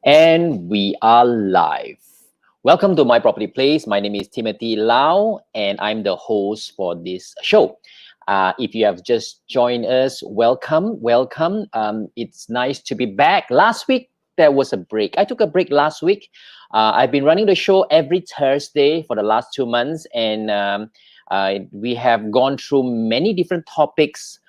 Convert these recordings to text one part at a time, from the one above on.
And we are live. Welcome to My Property Place. My name is Timothy Lau, and I'm the host for this show. If you have just joined us, welcome, welcome. It's nice to be back. Last week, there was a break. I took a break last week. I've been running the show every Thursday for the last 2 months, and we have gone through many different topics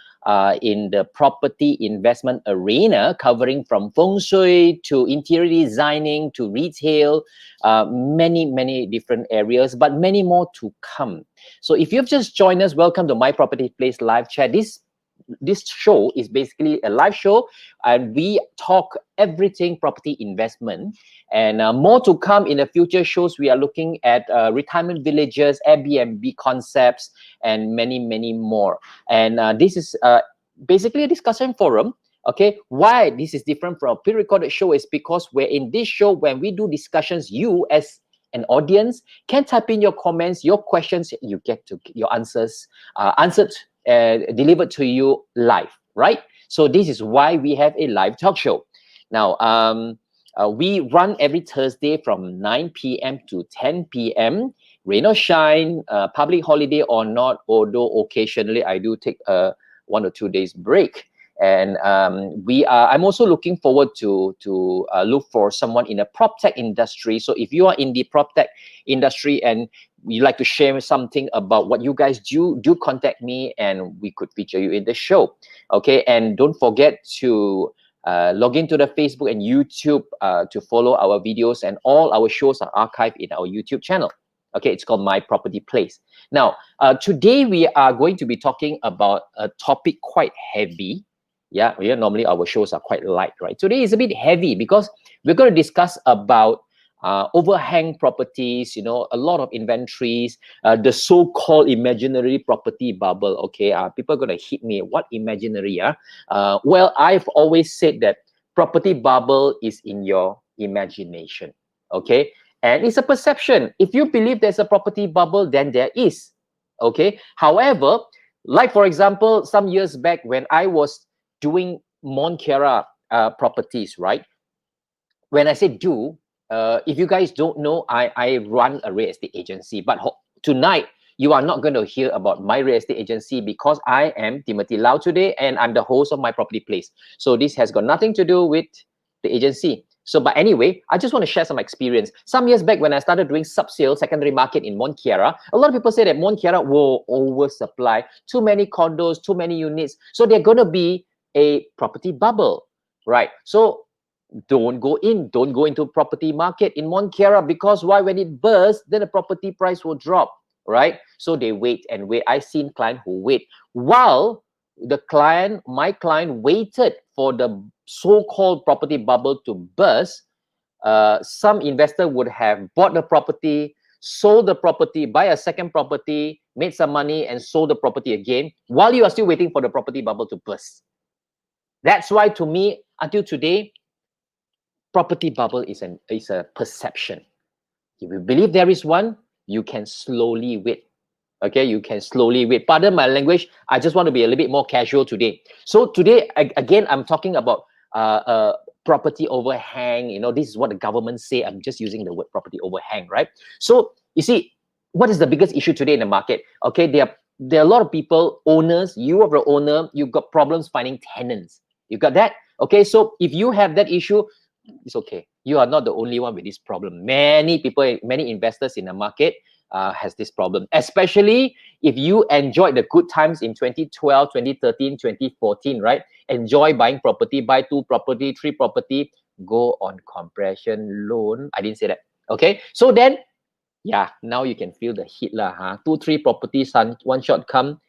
in the property investment arena, covering from feng shui to interior designing to retail, many different areas, but many more to come. So if you've just joined us, welcome to My Property Place live chat. This show is basically a live show, and we talk everything property investment, and more to come in the future shows. We are looking at retirement villages, Airbnb concepts, and many more. And this is basically a discussion forum. Okay, why this is different from a pre-recorded show is because we're in this show, when we do discussions, you as an audience can type in your comments, your questions, you get to your answers answered, delivered to you live, right? So this is why we have a live talk show. Now, we run every Thursday from 9 p.m. to 10 p.m. Rain or shine, public holiday or not, although occasionally I do take a 1 or 2 days break. And I'm also looking forward to look for someone in the prop tech industry. So if you are in the prop tech industry and you like to share something about what you guys do contact me and we could feature you in the show. Okay, and don't forget to log into the Facebook and YouTube to follow our videos, and all our shows are archived in our YouTube channel. Okay, it's called My Property Place. Now, today we are going to be talking about a topic quite heavy. Yeah, normally our shows are quite light, right? Today is a bit heavy because we're going to discuss about overhang properties, a lot of inventories, the so-called imaginary property bubble. Okay, people are going to hit me. What imaginary? Well, I've always said that property bubble is in your imagination. Okay, and it's a perception. If you believe there's a property bubble, then there is. Okay, however, like for example, some years back when I was doing Monkiara properties, right? When I say do, if you guys don't know, I run a real estate agency. But tonight, you are not going to hear about my real estate agency because I am Timothy Lau today and I'm the host of My Property Place. So this has got nothing to do with the agency. So, but anyway, I just want to share some experience. Some years back when I started doing sub-sale secondary market in Mont Kiara, a lot of people say that Mont Kiara will oversupply, too many condos, too many units. So they're going to be a property bubble, right? So don't go into property market in Mont Kiara, because why? When it bursts, then the property price will drop, right? So they wait and wait. I've seen clients who wait while my client waited for the so-called property bubble to burst. Some investor would have bought the property, sold the property, buy a second property, made some money, and sold the property again while you are still waiting for the property bubble to burst. That's why, to me, until today, property bubble is a perception. If you believe there is one, you can slowly wait. Okay, you can slowly wait. Pardon my language. I just want to be a little bit more casual today. So today, again, I'm talking about property overhang. This is what the government say. I'm just using the word property overhang, right? So you see, what is the biggest issue today in the market? Okay, there are a lot of people, owners. You are the owner. You've got problems finding tenants. You got that? Okay, so if you have that issue, it's okay. You are not the only one with this problem. Many people, many investors in the market has this problem, especially if you enjoyed the good times in 2012, 2013, 2014, right? Enjoy buying property, buy 2 property, 3 property, go on compression loan. I didn't say that. Okay, so then, yeah, now you can feel the heat lah, huh? 2, 3 properties, one shot come.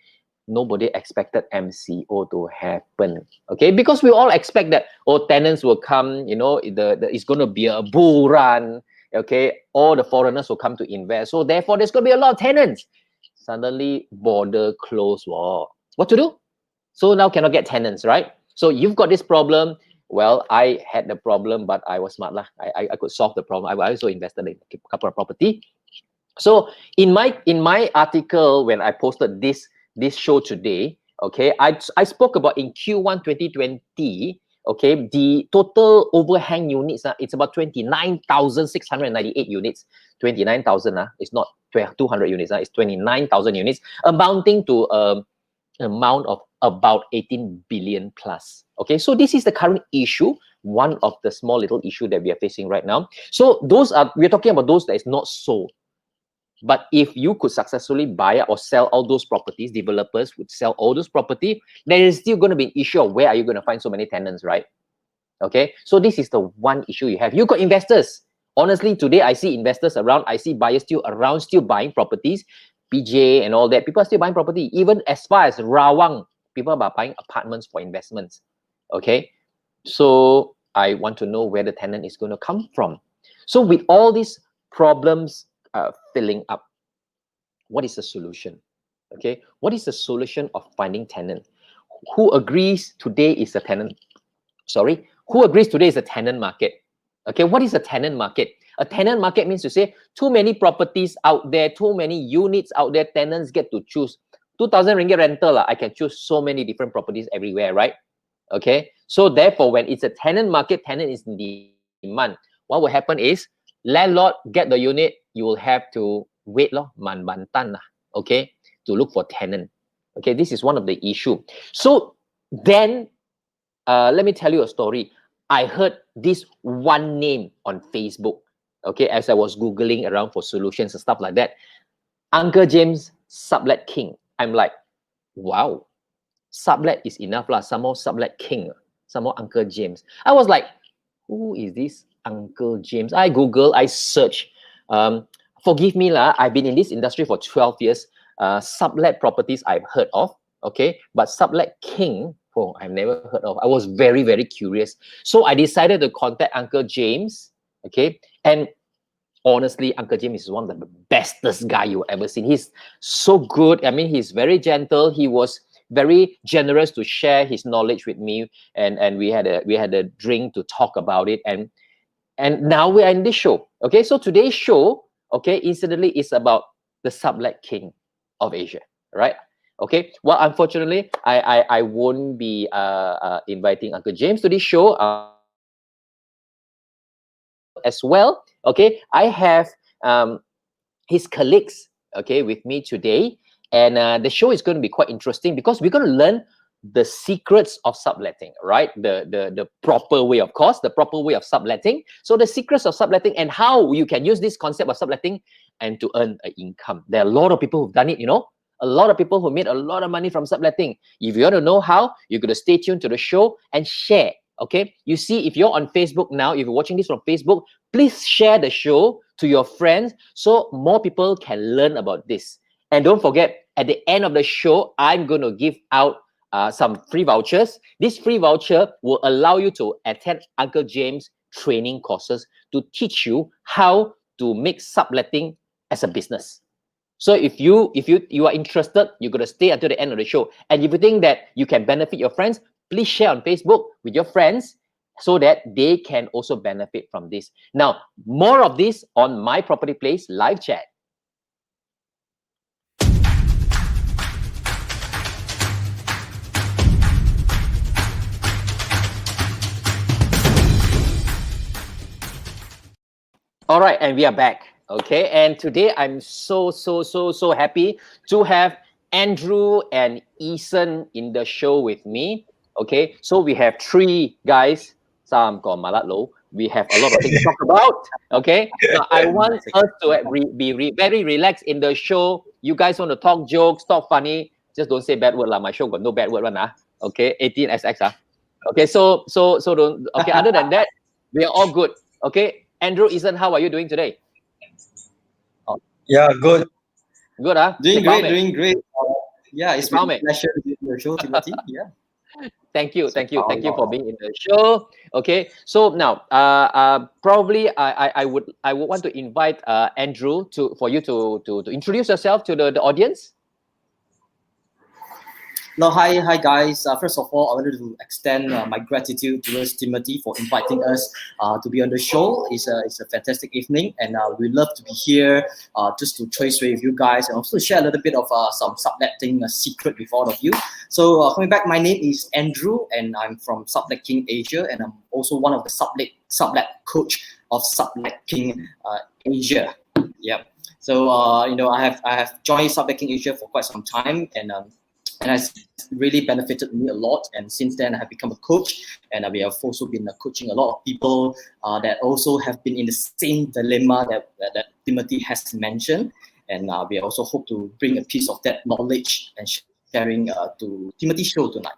Nobody expected MCO to happen. Okay, because we all expect that tenants will come. It's going to be a bull run. Okay, all the foreigners will come to invest. So therefore, there's going to be a lot of tenants. Suddenly, border closed. Wow. What to do? So now cannot get tenants, right? So you've got this problem. Well, I had the problem, but I was smart lah. I could solve the problem. I also invested in a couple of property. So in my article, when I posted this show today, okay, I spoke about in Q1 2020, Okay, the total overhang units, it's about 29,698 units. 29,000, it's not 200 units, it's 29,000 units, amounting to amount of about 18 billion plus. Okay, so this is the current issue, one of the small little issue that we are facing right now. So we're talking about those that is not sold. But if you could successfully buy or sell all those properties, developers would sell all those property, there is still going to be an issue of where are you going to find so many tenants, right? Okay, so this is the one issue you have. You got investors. Honestly, today I see investors around, I see buyers still around, still buying properties, PJ and all that. People are still buying property. Even as far as Rawang, people are buying apartments for investments. Okay, so I want to know where the tenant is going to come from. So with all these problems filling up, what is the solution? Okay, what is the solution of finding tenant? Who agrees today is a tenant? Sorry, who agrees today is a tenant market? Okay, what is a tenant market? A tenant market means to say too many properties out there, too many units out there, tenants get to choose. 2,000 ringgit rental, I can choose so many different properties everywhere, right? Okay, so therefore, when it's a tenant market, tenant is in demand. What will happen is, landlord get the unit, you will have to wait man bantan, okay, to look for tenant. Okay, this is one of the issue. So then, let me tell you a story. I heard this one name on Facebook, okay, as I was Googling around for solutions and stuff like that. Uncle James, Sublet King. I'm like, wow, Sublet is enough lah. Some more Sublet King, some more Uncle James. I was like, who is this Uncle James? I Google, I search. Forgive me lah, I've been in this industry for 12 years. Sublet properties I've heard of, okay, but Sublet King, oh, I've never heard of. I was very, very curious. So I decided to contact Uncle James, okay, and honestly, Uncle James is one of the bestest guy you ever seen. He's so good. I mean, he's very gentle. He was very generous to share his knowledge with me, and we had a drink to talk about it, and now we are in this show. Okay, so today's show, okay, incidentally, is about the Sublet King of Asia, right? Okay, well, unfortunately, I won't be inviting Uncle James to this show as well. Okay, I have his colleagues, okay, with me today, and the show is going to be quite interesting because we're going to learn the secrets of subletting, right? The proper way, of course, the proper way of subletting. So the secrets of subletting and how you can use this concept of subletting and to earn an income. There are a lot of people who've done it, you know, a lot of people who made a lot of money from subletting. If you want to know how, you're going to stay tuned to the show and share. Okay, you see, if you're on Facebook now, if you're watching this from Facebook, please share the show to your friends so more people can learn about this. And don't forget, at the end of the show, I'm going to give out some free vouchers. This free voucher will allow you to attend Uncle James training courses to teach you how to make subletting as a business. So if you are interested, you're going to stay until the end of the show. And if you think that you can benefit your friends, please share on Facebook with your friends so that they can also benefit from this. Now, more of this on My Property Place live chat. All right, and we are back. Okay, and today I'm so happy to have Andrew and Eason in the show with me. Okay, so we have three guys. Some got malat low. We have a lot of things to talk about. Okay, now I want us to be very relaxed in the show. You guys want to talk jokes, talk funny. Just don't say bad word lah. My show got no bad word one Okay, 18SX Okay, so don't. Okay, other than that, we are all good. Okay, Andrew, Eason, how are you doing today? Yeah, good. Good, huh? Doing great, doing great. Yeah, it's been a Mate. pleasure to be on your show, Timothy. Yeah. Thank you for being in the show. Okay, so now, probably I would want to invite Andrew for you to introduce yourself to the audience. Hi guys. First of all, I wanted to extend my gratitude towards Timothy for inviting us to be on the show. It's a fantastic evening, and we love to be here just to trace with you guys and also share a little bit of some subletting secret with all of you. So coming back, my name is Andrew, and I'm from Subletting Asia, and I'm also one of the sublet coach of Subletting Asia. Yeah. So I have joined Subletting Asia for quite some time, and has really benefited me a lot. And since then, I have become a coach, and we have also been coaching a lot of people that also have been in the same dilemma that Timothy has mentioned. And we also hope to bring a piece of that knowledge and sharing to Timothy's show tonight.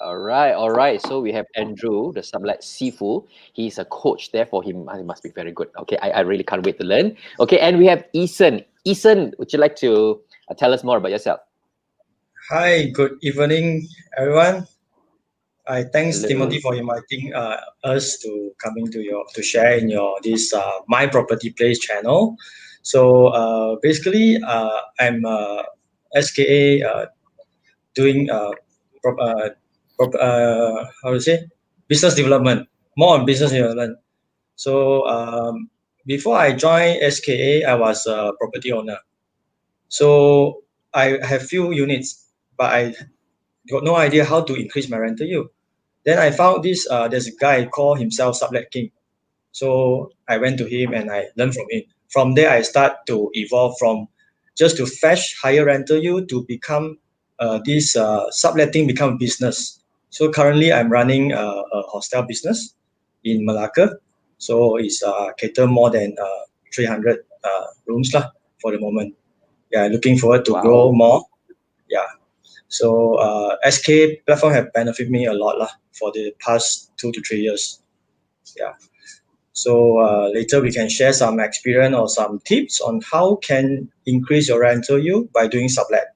All right. So we have Andrew, the Sublet Sifu. He's a coach, therefore he must be very good. Okay, I really can't wait to learn. Okay, and we have Eason. Eason, would you like to tell us more about yourself? Hi, good evening, everyone. I thanks Hello. Timothy for inviting us to coming to share in your this My Property Place channel. So basically, I'm SKA doing how to say business development, more on business development. So before I joined SKA, I was a property owner. So I have few units, but I got no idea how to increase my rental yield. Then I found this there's a guy called himself Sublet King. So I went to him and I learned from him. From there I start to evolve from just to fetch higher rental yield to become this subletting become a business. So currently I'm running a hostel business in Malacca. So it's cater more than 300 rooms lah for the moment. Yeah, looking forward to grow more. Yeah. So SK platform have benefited me a lot lah for the past 2 to 3 years. Yeah. So later we can share some experience or some tips on how can increase your rental yield by doing sublet.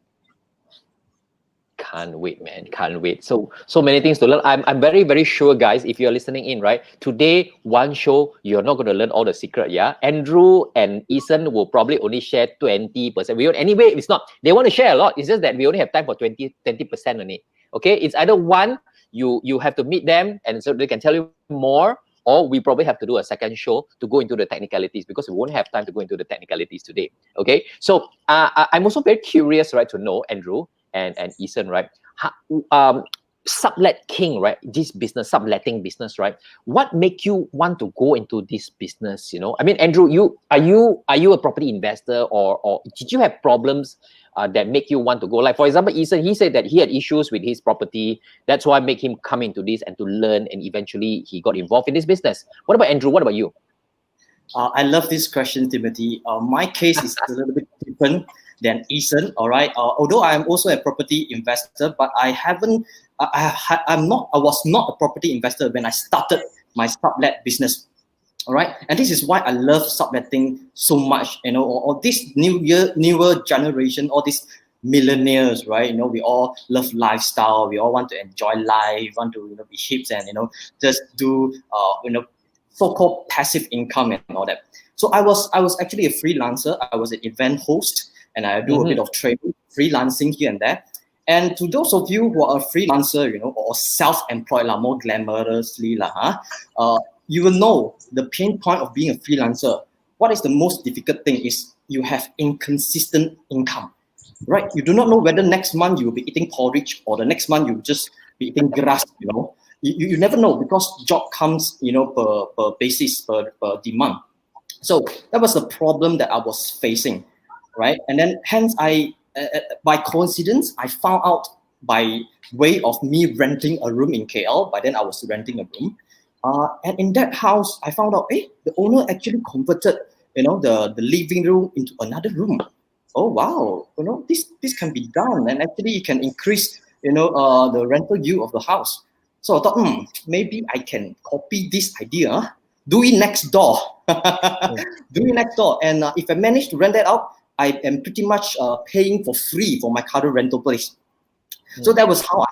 Can't wait, man. Can't wait. So many things to learn. I'm very sure, guys, if you're listening in, right? Today, one show, you're not going to learn all the secret, yeah? Andrew and Eason will probably only share 20%. Anyway, it's not, they want to share a lot. It's just that we only have time for 20% only. Okay? It's either one, you have to meet them and so they can tell you more, or we probably have to do a second show to go into the technicalities because we won't have time to go into the technicalities today. Okay? So I'm also very curious, right, to know, Andrew, and Eason, right? Sublet King, right? This business, subletting business, right? What make you want to go into this business? You know, I mean, Andrew, are you a property investor, or did you have problems that make you want to go? Like for example, Eason, he said that he had issues with his property. That's why make him come into this and to learn, and eventually he got involved in this business. What about Andrew? What about you? I love this question, Timothy. My case is a little bit different than Eason. All right. Although I am also a property investor, but I was not a property investor when I started my sublet business. All right. And this is why I love subletting so much. You know, or this newer generation, all these millennials, right? You know, we all love lifestyle. We all want to enjoy life, want to be hips and just do so-called passive income and all that. So I was actually a freelancer. I was an event host, and I do a bit of training, freelancing here and there. And to those of you who are a freelancer, or self-employed, more glamorously, you will know the pain point of being a freelancer. What is the most difficult thing is you have inconsistent income, right? You do not know whether next month you will be eating porridge or the next month you will just be eating grass, You never know because job comes, per basis, per demand. So that was the problem that I was facing, right? And then hence by coincidence, I found out by way of me renting a room in KL. By then I was renting a room. And in that house, I found out, the owner actually converted, the living room into another room. Oh, wow. This can be done. And actually you can increase, the rental yield of the house. So I thought, maybe I can copy this idea, do it next door. Do it next door. And if I manage to rent that out, I am pretty much paying for free for my current rental place. So that was how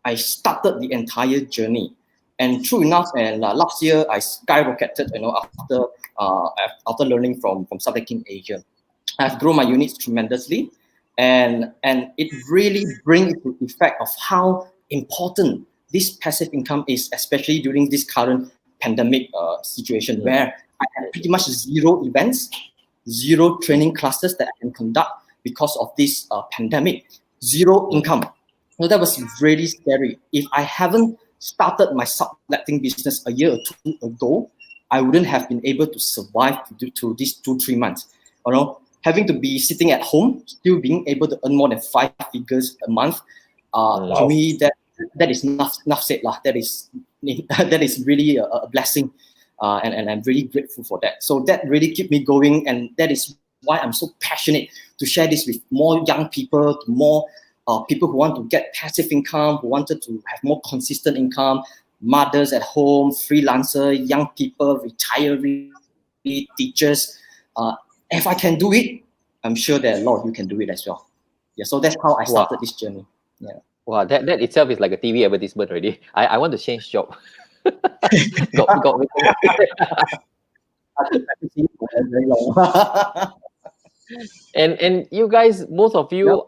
I started the entire journey. And true enough, and last year I skyrocketed, after learning from Subletting Asia. I've grown my units tremendously. and it really brings into effect of how important this passive income is, especially during this current pandemic situation, where I have pretty much zero events, zero training classes that I can conduct because of this pandemic, zero income. So that was really scary. If I haven't started my subletting business a year or two ago, I wouldn't have been able to survive through these 2-3 months. You know, having to be sitting at home, still being able to earn more than 5 figures a month, to me that is enough said lah. That is that is really a blessing, and I'm really grateful for that. So that really kept me going, and that is why I'm so passionate to share this with more young people, to more people who want to get passive income, who wanted to have more consistent income, mothers at home, freelancer, young people, retiree, teachers. If I can do it, I'm sure that a lot of you can do it as well. Yeah, so that's how I started this journey. Yeah. Wow, that itself is like a TV advertisement already. I want to change job. got me. And you guys, both of you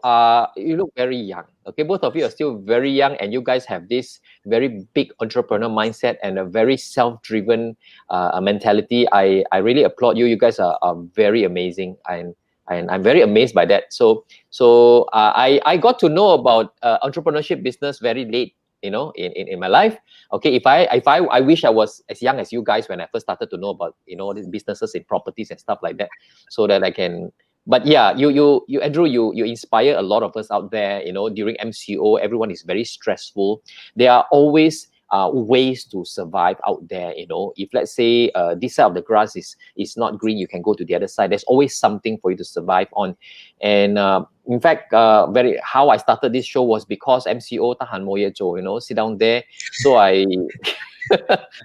you look very young. Okay, both of you are still very young, and you guys have this very big entrepreneur mindset and a very self-driven mentality. I really applaud you. You guys are very amazing, and I'm very amazed by that. So I got to know about entrepreneurship business very late, you know, in my life. Okay, if I wish I was as young as you guys when I first started to know about, you know, these businesses in properties and stuff like that, so that I can. But yeah, you Andrew, you inspire a lot of us out there. You know, during MCO, everyone is very stressful. There are always ways to survive out there. You know, if let's say this side of the grass is not green, you can go to the other side. There's always something for you to survive on. And in fact, how I started this show was because MCO tahan mo ye jo, you know, sit down there. So I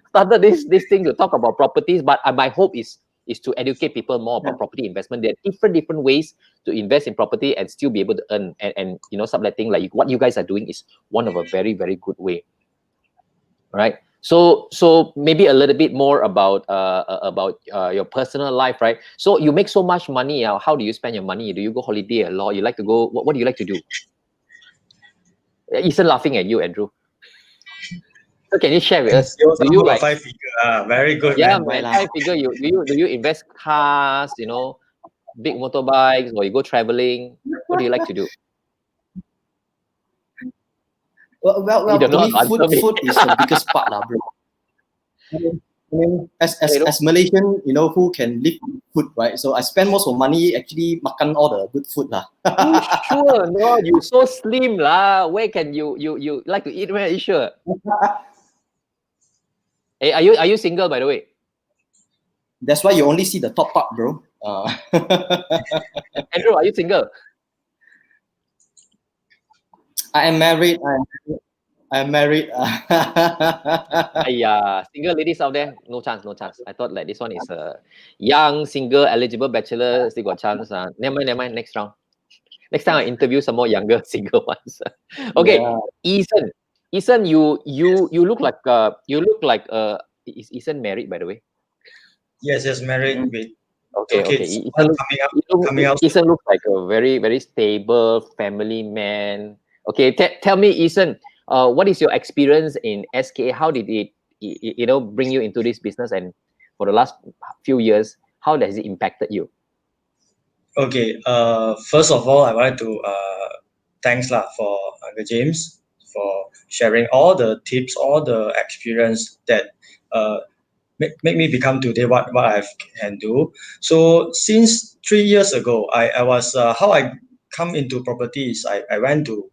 started this thing to talk about properties. But my hope is to educate people more about property investment. There are different ways to invest in property and still be able to earn. And you know, subletting, like what you guys are doing, is one of a very, very good way. Right. So maybe a little bit more about your personal life, right? So you make so much money. How do you spend your money? Do you go holiday a lot? You like to go? What do you like to do? Ethan laughing at you, Andrew. So can you share with us? Do you like 5 figure? Very good, yeah, man. man, 5 figure? Do you invest cars? You know, big motorbikes, or you go traveling? What do you like to do? Well, You don't to know me, how to answer me. food is the biggest part, lah, bro. I mean, as Malaysian, you know, who can live on food, right? So I spend most of money actually makan all the good food, lah. You sure? No, you so slim lah. Where can you like to eat? Where are you sure? Hey, are you single, by the way? That's why you only see the top part, bro. Andrew, are you single? I am married. I'm married. Yeah, single ladies out there, no chance, no chance. I thought like this one is a young, single, eligible bachelor, still got chance. Never mind, next round. Next time I interview some more younger single ones. Okay, Yeah. Ethan, you look like is Ethan married, by the way? Yes, married with Okay, 2 kids. Ethan Coming out. Ethan looks like a very, very stable family man. Okay, tell me, Ethan, what is your experience in SKA? How did it, you know, bring you into this business? And for the last few years, how has it impacted you? Okay. First of all, I wanted to thanks lah for Uncle James for sharing all the tips, all the experience that make me become today what I can do. So since 3 years ago, I was how I come into properties. I went to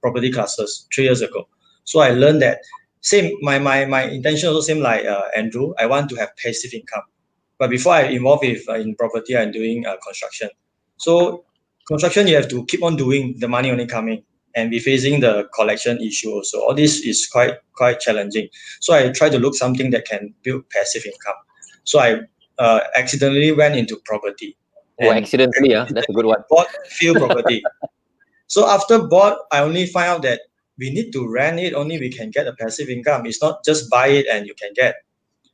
property classes 3 years ago. So I learned that same my intention also same like Andrew. I want to have passive income. But before I involve in property, I'm doing construction. So construction, you have to keep on doing, the money only coming, and be facing the collection issue also. All this is quite challenging. So I try to look something that can build passive income. So I accidentally went into property. Oh, accidentally, that's a good one. Bought few property. So after bought, I only find out that we need to rent it. Only we can get a passive income. It's not just buy it and you can get.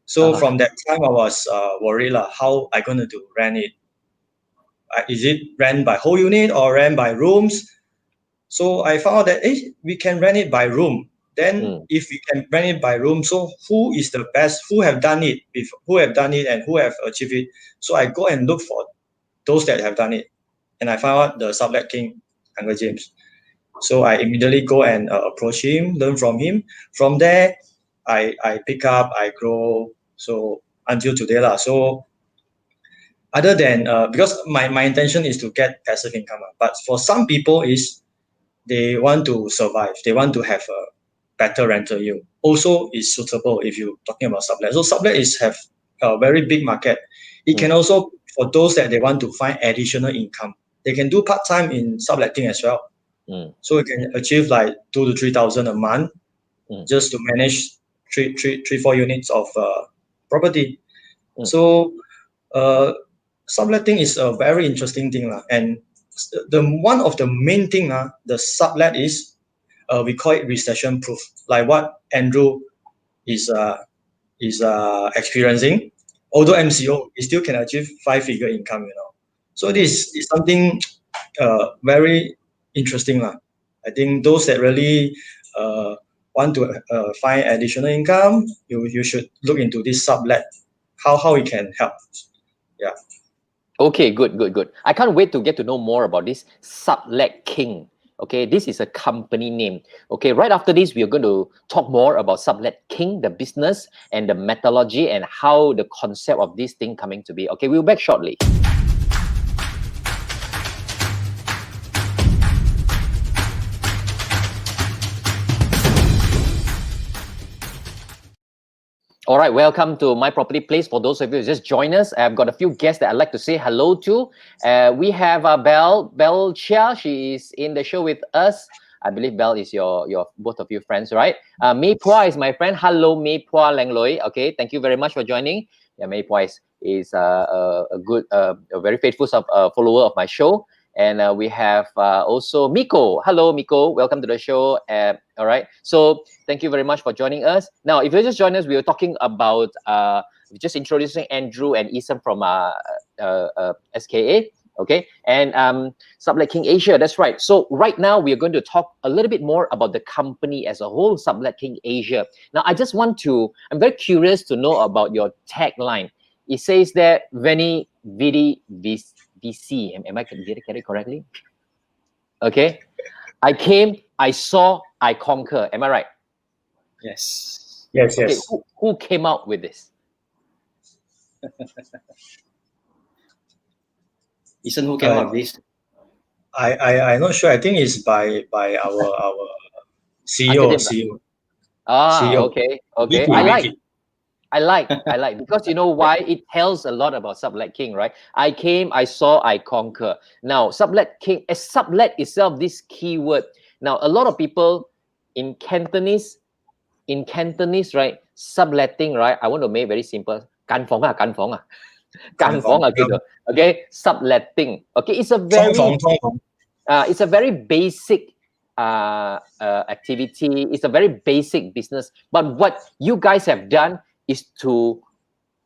So from that time, I was worried how I gonna do rent it. is it rent by whole unit or rent by rooms? So I found out that we can rent it by room. Then if we can rent it by room, so who is the best? Who have done it? Who have done it and who have achieved it? So I go and look for those that have done it, and I found out the Sublet King, Uncle James. So I immediately go and approach him, learn from him. From there, I pick up, I grow. So until today lah. So other than because my intention is to get passive income, but for some people is they want to survive. They want to have a better rental yield. Also is suitable if you're talking about sublet. So sublet have a very big market. It can also, for those that they want to find additional income, they can do part-time in subletting as well. So you can achieve like 2,000 to 3,000 a month just to manage 4 units of property. So subletting is a very interesting thing, and the one of the main thing the sublet is we call it recession proof, like what Andrew is experiencing. Although MCO, he still can achieve 5-figure income, So this is something very interesting. I think those that really want to find additional income, you should look into this sublet, how it can help. Yeah. Okay, good. I can't wait to get to know more about this Sublet King. Okay, this is a company name. Okay, right after this, we are going to talk more about Sublet King, the business and the methodology and how the concept of this thing coming to be. Okay, we'll be back shortly. All right, welcome to My Property Place. For those of you who just joined us, I've got a few guests that I'd like to say hello to. We have Belle Chia. She is in the show with us. I believe Belle is your both of you friends, right? Mei Pua is my friend. Hello, Mei Pua Leng Loi. Okay, thank you very much for joining. Yeah, Mei Pua is a good, a very faithful follower of my show. And we have also Miko. Hello, Miko. Welcome to the show. All right. So thank you very much for joining us. Now, if you just joined us, we were talking about just introducing Andrew and Isam from SKA. Okay. And Subletting Asia. That's right. So right now, we are going to talk a little bit more about the company as a whole, Subletting Asia. Now, I'm very curious to know about your tagline. It says that Veni, Vidi, VC. Am I getting it correctly? Okay. I came, I saw, I conquer. Am I right? Yes. Okay. Who came out with this? Isn't who came out with this? I'm not sure. I think it's by our CEO. CEO. Okay. I like because you know why? It tells a lot about Sublet King, right? I came, I saw, I conquer. Now, Sublet King, as sublet itself, this keyword. Now, a lot of people in Cantonese, right? Subletting, right? I want to make it very simple. Kan Fong. Okay, subletting. Okay, it's a very basic activity. It's a very basic business. But what you guys have done is to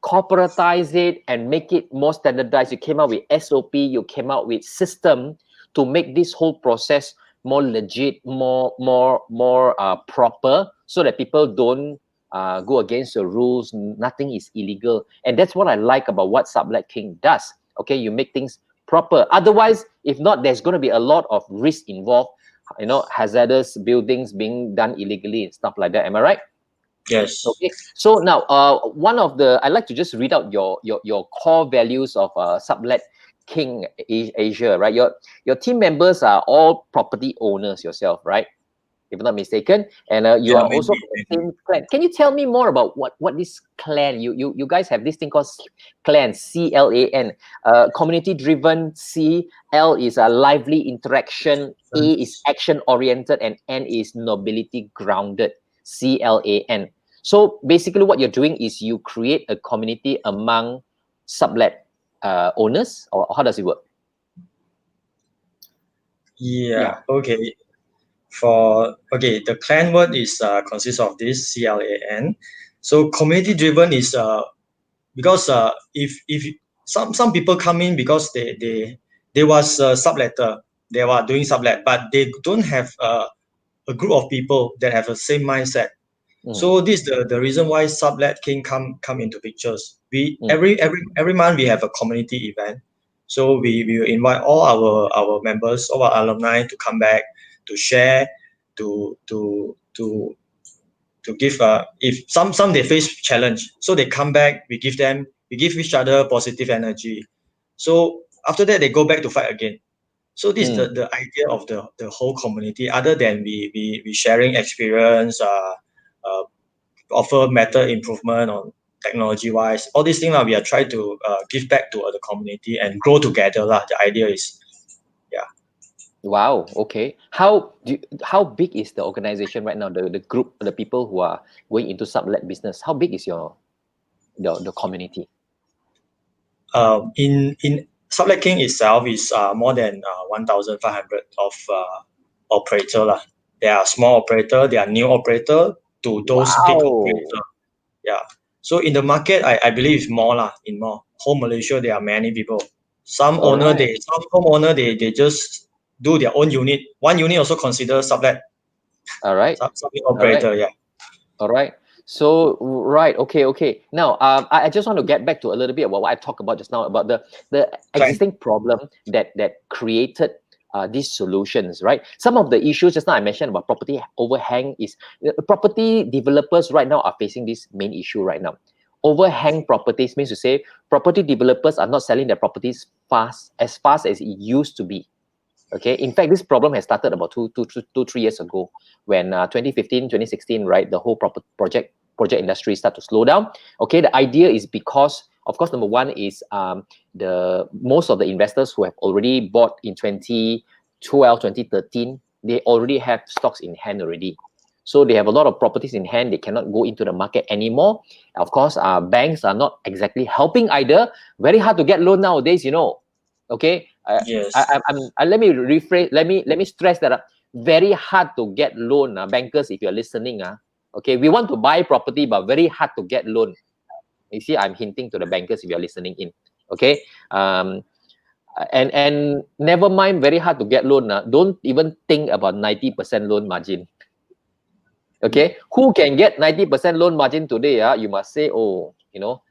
corporatize it and make it more standardized. You came out with SOP, you came out with system to make this whole process more legit, more proper, so that people don't go against the rules. Nothing is illegal, and that's what I like about what Sublet King does. Okay, you make things proper. Otherwise, if not, there's going to be a lot of risk involved. Hazardous buildings being done illegally and stuff like that. Am I right? Yes. Okay. So now, I'd like to just read out your core values of Sublet King Asia, right? Your team members are all property owners yourself, right? If I'm not mistaken, and you are also from the same clan. Can you tell me more about what this clan? You guys have this thing called clan, CLAN, community driven. L is a lively interaction. A is action oriented, and N is nobility grounded. CLAN. So basically, what you're doing is you create a community among sublet owners, or how does it work? Yeah. Okay. The clan word is consists of this CLAN. So community driven is because if some people come in because they there was a subletter. They were doing sublet, but they don't have a group of people that have the same mindset. So this is the reason why Sublet can come into pictures. We every month we have a community event. So we will invite all our members, all our alumni to come back to share, to give if some they face challenge, so they come back, we give each other positive energy. So after that they go back to fight again. So this is the idea of the whole community, other than we sharing experience, offer method improvement on technology wise, all these things we are trying to give back to the community and grow together lah. The idea is, yeah. Wow. Okay. How big is the organization right now? The group, the people who are going into sublet business. How big is the community? In Subletting itself is more than 1,500 of operator lah. There are small operator, there are new operator to those big operator. Yeah. So in the market, I believe it's more lah. In more whole Malaysia, there are many people. Some homeowner they just do their own unit. One unit also consider sublet. All right. Sublet operator. All right. Yeah. All right. So right. Okay. Now, I just want to get back to a little bit about what I talked about just now about the existing problem that created these solutions, right? Some of the issues just now I mentioned about property overhang is property developers right now are facing this main issue right now. Overhang properties means to say property developers are not selling their properties as fast as it used to be. Okay, in fact, this problem has started about 3 years ago when 2015, 2016, right? The whole project industry started to slow down. Okay, the idea is because, of course, number one is the most of the investors who have already bought in 2012, 2013, they already have stocks in hand already. So they have a lot of properties in hand. They cannot go into the market anymore. Of course, banks are not exactly helping either. Very hard to get loan nowadays, you know. Okay. Yes. Let me rephrase. Let me stress that very hard to get loan. Bankers, if you're listening, okay, we want to buy property, but very hard to get loan. You see, I'm hinting to the bankers if you're listening in. Okay. And never mind, very hard to get loan. Don't even think about 90% loan margin. Okay, who can get 90% loan margin today? You must say, oh, you know,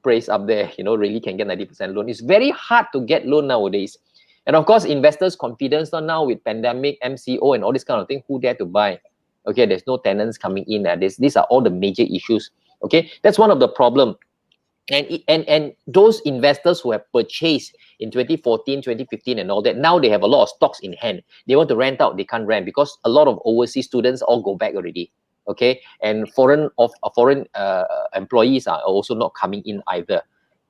praise up there, you know, really can get 90% loan. It's very hard to get loan nowadays. And of course, investors' confidence now with pandemic, MCO, and all this kind of thing, who dare to buy? Okay, there's no tenants coming in. These are all the major issues. Okay, that's one of the problem. And those investors who have purchased in 2014, 2015 and all that, now they have a lot of stocks in hand. They want to rent out, they can't rent because a lot of overseas students all go back already. Okay, and foreign employees are also not coming in either.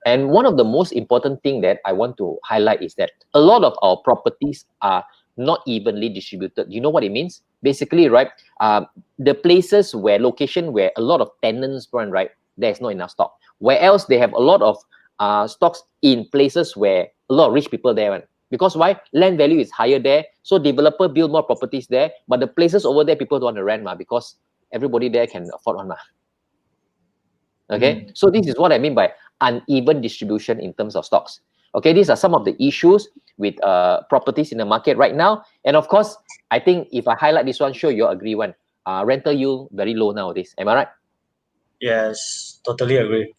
And one of the most important thing that I want to highlight is that a lot of our properties are not evenly distributed. You know what it means? Basically, right, the places location where a lot of tenants run, right, there's not enough stock. Where else they have a lot of stocks in places where a lot of rich people there went. Because why? Land value is higher there. So developer build more properties there. But the places over there, people don't want to rent because everybody there can afford one. Okay. So this is what I mean by uneven distribution in terms of stocks. Okay. These are some of the issues with properties in the market right now. And of course, I think if I highlight this one, sure, you'll agree one. Rental yield very low nowadays. Am I right? Yes, totally agree.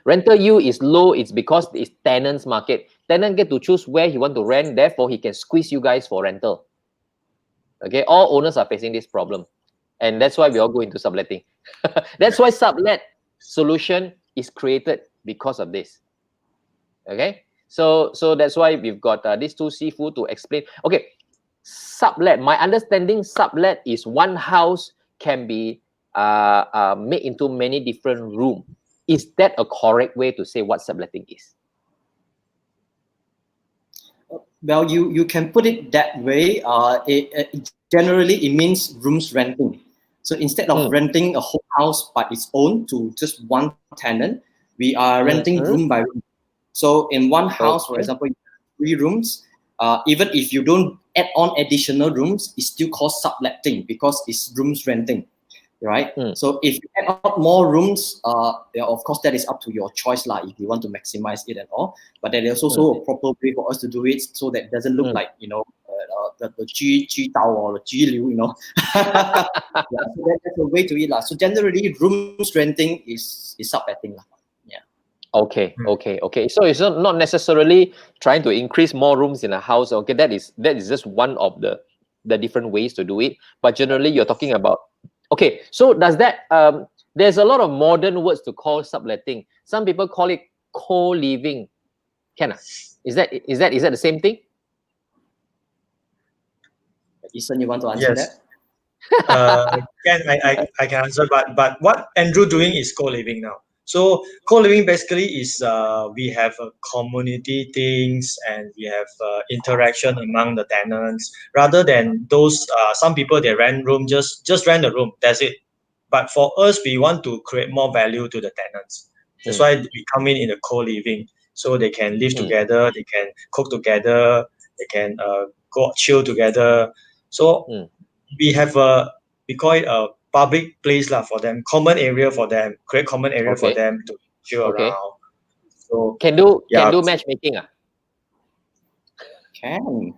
Rental yield is low. It's because it's tenants market. Tenant get to choose where he want to rent. Therefore, he can squeeze you guys for rental. Okay, all owners are facing this problem, and that's why we all go into subletting. That's why sublet solution is created because of this. Okay, so that's why we've got these two Sifu to explain. Okay, sublet. My understanding, sublet is one house can be made into many different rooms. Is that a correct way to say what subletting is? Well, you can put it that way. Generally, it means rooms renting. So instead of renting a whole house by its own to just one tenant, we are renting room by room. So in one house, for example, 3 rooms. Even if you don't add on additional rooms, it's still called subletting because it's rooms renting. right? So if you add on more rooms, of course that is up to your choice lah, if you want to maximize it and all. But there is also a proper way for us to do it so that it doesn't look like the G Tao or the G Liu, yeah, so that's a way to it lah. So generally, rooms renting is subletting lah. Yeah. Okay. So it's not necessarily trying to increase more rooms in a house. Okay, that is just one of the different ways to do it. But generally, you're talking about. Okay, so does that there's a lot of modern words to call subletting. Some people call it co-living. Is that the same thing? Ethan, you want to answer Yes. that? I can answer, but what Andrew doing is co-living now. So co-living basically is we have community things and we have interaction among the tenants rather than those some people they rent room just rent a room, that's it. But for us, we want to create more value to the tenants. That's why we come in the co-living, so they can live together, they can cook together, they can go chill together. So we have we call it a public place lah for them, common area for them, create common area for them to chill around. So can do matchmaking. Can.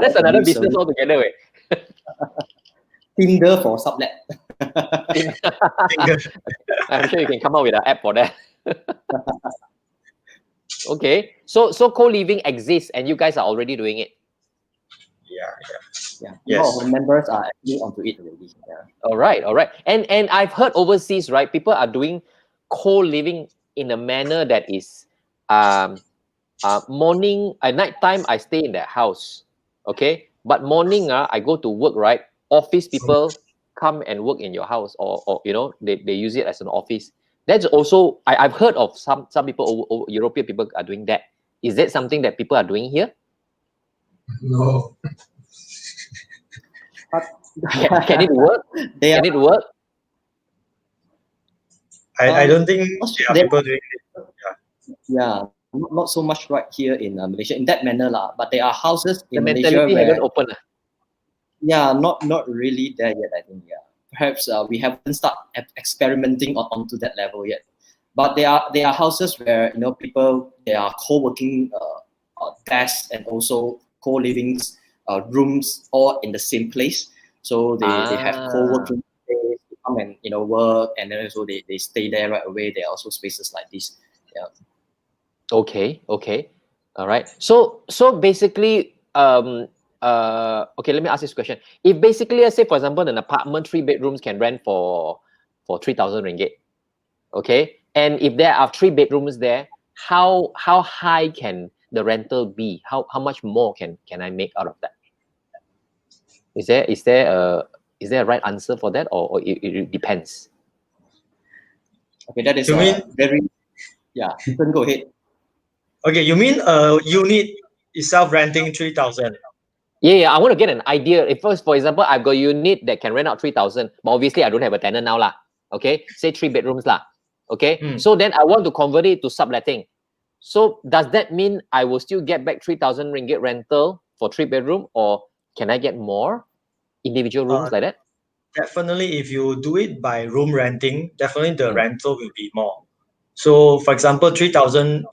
That's another business altogether. Tinder for sublet. I'm sure you can come up with an app for that. Okay, so co-living exists and you guys are already doing it. Yeah. Yes. Our members are actually onto it already. Yeah. All right. And I've heard overseas, right? People are doing co-living in a manner that is morning at night time I stay in their house. Okay. But morning I go to work, right? Office people come and work in your house or they use it as an office. That's also I've heard of some people over European people are doing that. Is that something that people are doing here? No. Can it work? Can it work? I don't think people doing it. Yeah, not so much right here in Malaysia in that manner lah. But there are houses in The Malaysia mentality where haven't opened. yeah, not really there yet. I think perhaps we haven't started experimenting onto that level yet. But there are houses where people they are co-working desks and also co-living rooms all in the same place. So they have co-working space to come and work, and then also they stay there right away. There are also spaces like this. Yeah. Okay. All right. So basically, okay, let me ask this question. If basically, let's say for example, an apartment 3 bedrooms can rent for 3,000 ringgit. Okay. And if there are 3 bedrooms there, how high can the rental be? How much more can I make out of that? Is there a right answer for that, or it depends? Okay, that is very you can go ahead. Okay, you mean unit itself renting 3,000? Yeah, I want to get an idea. If first, for example, I've got a unit that can rent out 3,000, but obviously I don't have a tenant now lah. Okay, say 3 bedrooms lah. Okay, so then I want to convert it to subletting. So does that mean I will still get back 3,000 ringgit rental for 3 bedroom, or can I get more individual rooms like that? Definitely, if you do it by room renting, definitely the rental will be more. So, for example, 3,000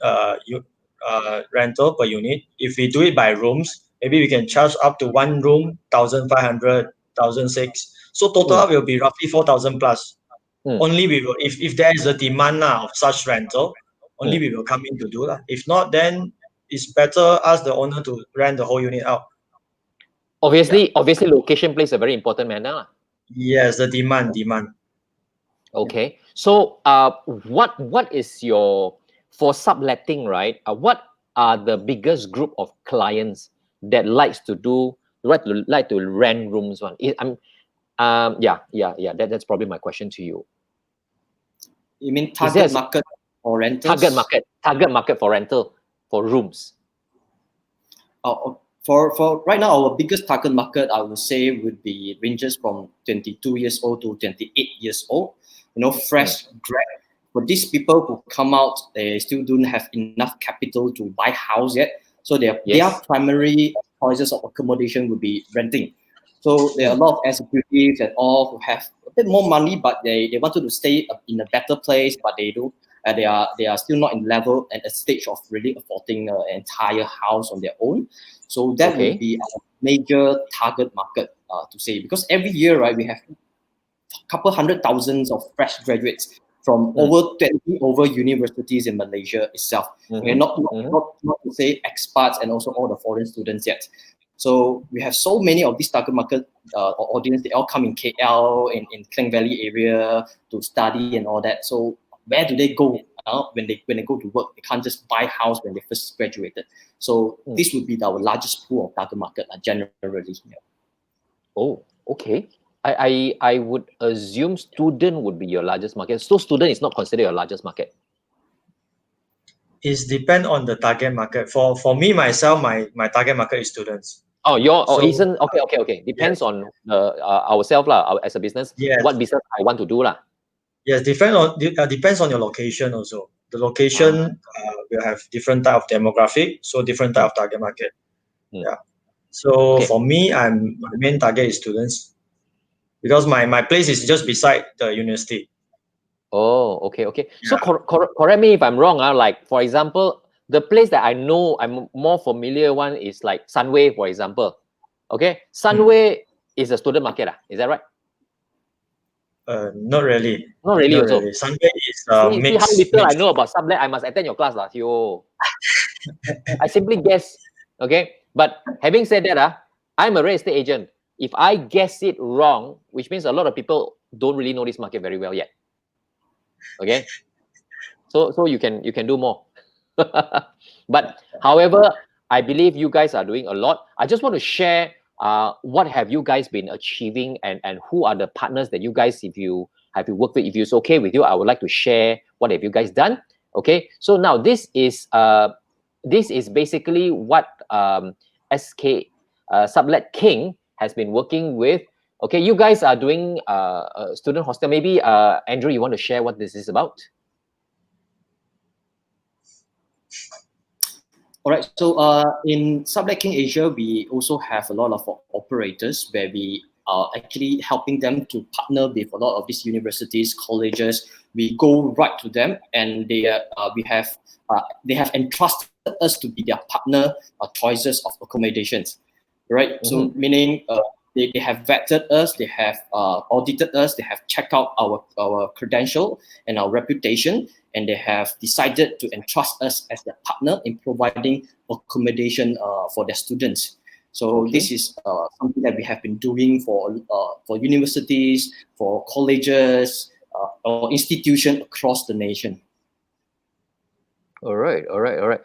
rental per unit. If we do it by rooms, maybe we can charge up to one room 1,500, 1,600. So total will be roughly 4,000 plus. Only we will, if there is a demand of such rental, only we will come in to do that. If not, then it's better ask the owner to rent the whole unit out. Obviously, location plays a very important manner. Yes, the demand. Okay, so what is your for subletting, right? What are the biggest group of clients that like to rent rooms? That's probably my question to you. You mean target market for rentals? Target market for rental for rooms. For right now, our biggest target market, I would say, would be ranges from 22 years old to 28 years old. Fresh grad. For these people who come out, they still don't have enough capital to buy house yet. So their primary choices of accommodation would be renting. So there are a lot of executives and all who have a bit more money, but they wanted to stay in a better place, but they are still not in level and a stage of really affording an entire house on their own. So that would Okay. be our major target market to say, because every year, right, we have a couple hundred thousands of fresh graduates from over 20 over universities in Malaysia itself. Okay, not to say expats and also all the foreign students yet. So we have so many of these target market audience. They all come in KL, in Klang Valley area to study and all that. So where do they go when they go to work? They can't just buy house when they first graduated. So this would be our largest pool of target market generally. Yeah. Oh, okay. I would assume student would be your largest market. So student is not considered your largest market. It depends on the target market. For me myself, my target market is students. Oh, So, isn't okay. Depends on ourselves lah, as a business. Yes. What business I want to do lah. Yes, depends on your location also. The location will have different type of demographic, so different type of target market. Yeah. So Okay. for me, my main target is students because my place is just beside the university. Oh, okay. So Yeah. correct me if I'm wrong. Like for example, the place that I know I'm more familiar one is like Sunway, for example. Okay, Sunway is a student market. Is that right? Not really. Not really Not also. really. Sunday is See how little I mix. know about Sublet. I must attend your class lah. Yo. I simply guess. Okay, but having said that, I'm a real estate agent. If I guess it wrong, which means a lot of people don't really know this market very well yet. Okay, so you can do more. But however, I believe you guys are doing a lot. I just want to share what have you guys been achieving, and who are the partners that you guys, if you worked with. If it's okay with you, I would like to share what have you guys done. Okay, so now this is basically what SK Sublet King has been working with. Okay, you guys are doing a student hostel. Maybe Andrew, you want to share what this is about? All right. So in Subletting Asia, we also have a lot of operators where we are actually helping them to partner with a lot of these universities, colleges. We go right to them, and they have entrusted us to be their partner choices of accommodations, right? So meaning they have vetted us, they have audited us, they have checked out our credential and our reputation, and they have decided to entrust us as their partner in providing accommodation for their students. So this is something that we have been doing for universities, for colleges, or institutions across the nation. All right.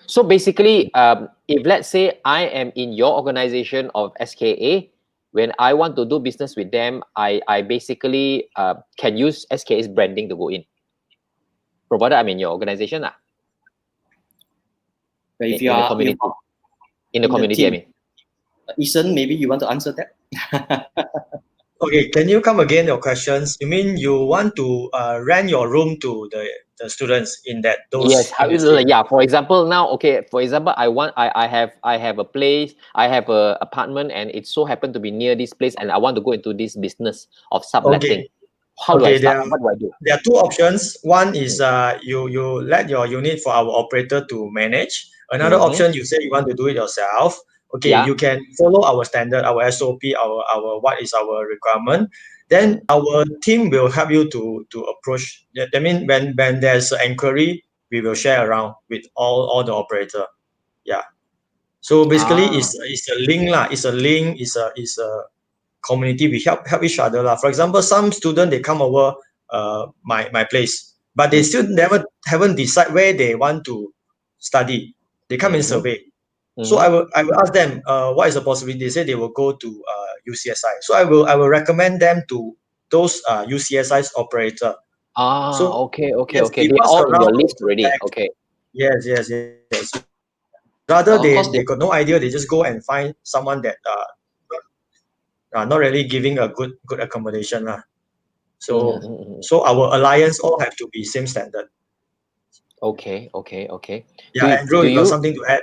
So basically, if let's say I am in your organization of SKA, when I want to do business with them, I basically can use SKA's branding to go in, provided I'm in your organization. If In you the are community. In the the community, team. I mean. Ethan, maybe you want to answer that? Okay, can you come again your questions? You mean you want to rent your room to the students in those Yes, universities? yeah. For example, now, okay. For example, I have a place, I have a apartment, and it so happened to be near this place, and I want to go into this business of subletting. Okay. How do I Okay, start? What do I do? there are two options. One is you let your unit for our operator to manage. Another option, you say you want to do it yourself. Okay, Yeah. you can follow our standard, our SOP, our what is our requirement. Then our team will help you to approach. That means when there's an inquiry, we will share around with all the operator. Yeah. So basically, it's a link lah. It's a link. It's a community. We help each other lah. For example, some student they come over my place, but they still haven't decide where they want to study. They come in survey. So I will ask them what is the possibility. They say they will go to UCSI. So I will recommend them to those UCSI's operator. So Okay. yes, They we are pass all in around your our list already. contact. Okay. Yes. Rather Of course, they got no idea. They just go and find someone that not really giving a good accommodation lah. So our alliance all have to be same standard. Okay. Yeah, Andrew, Do you got you? something to add?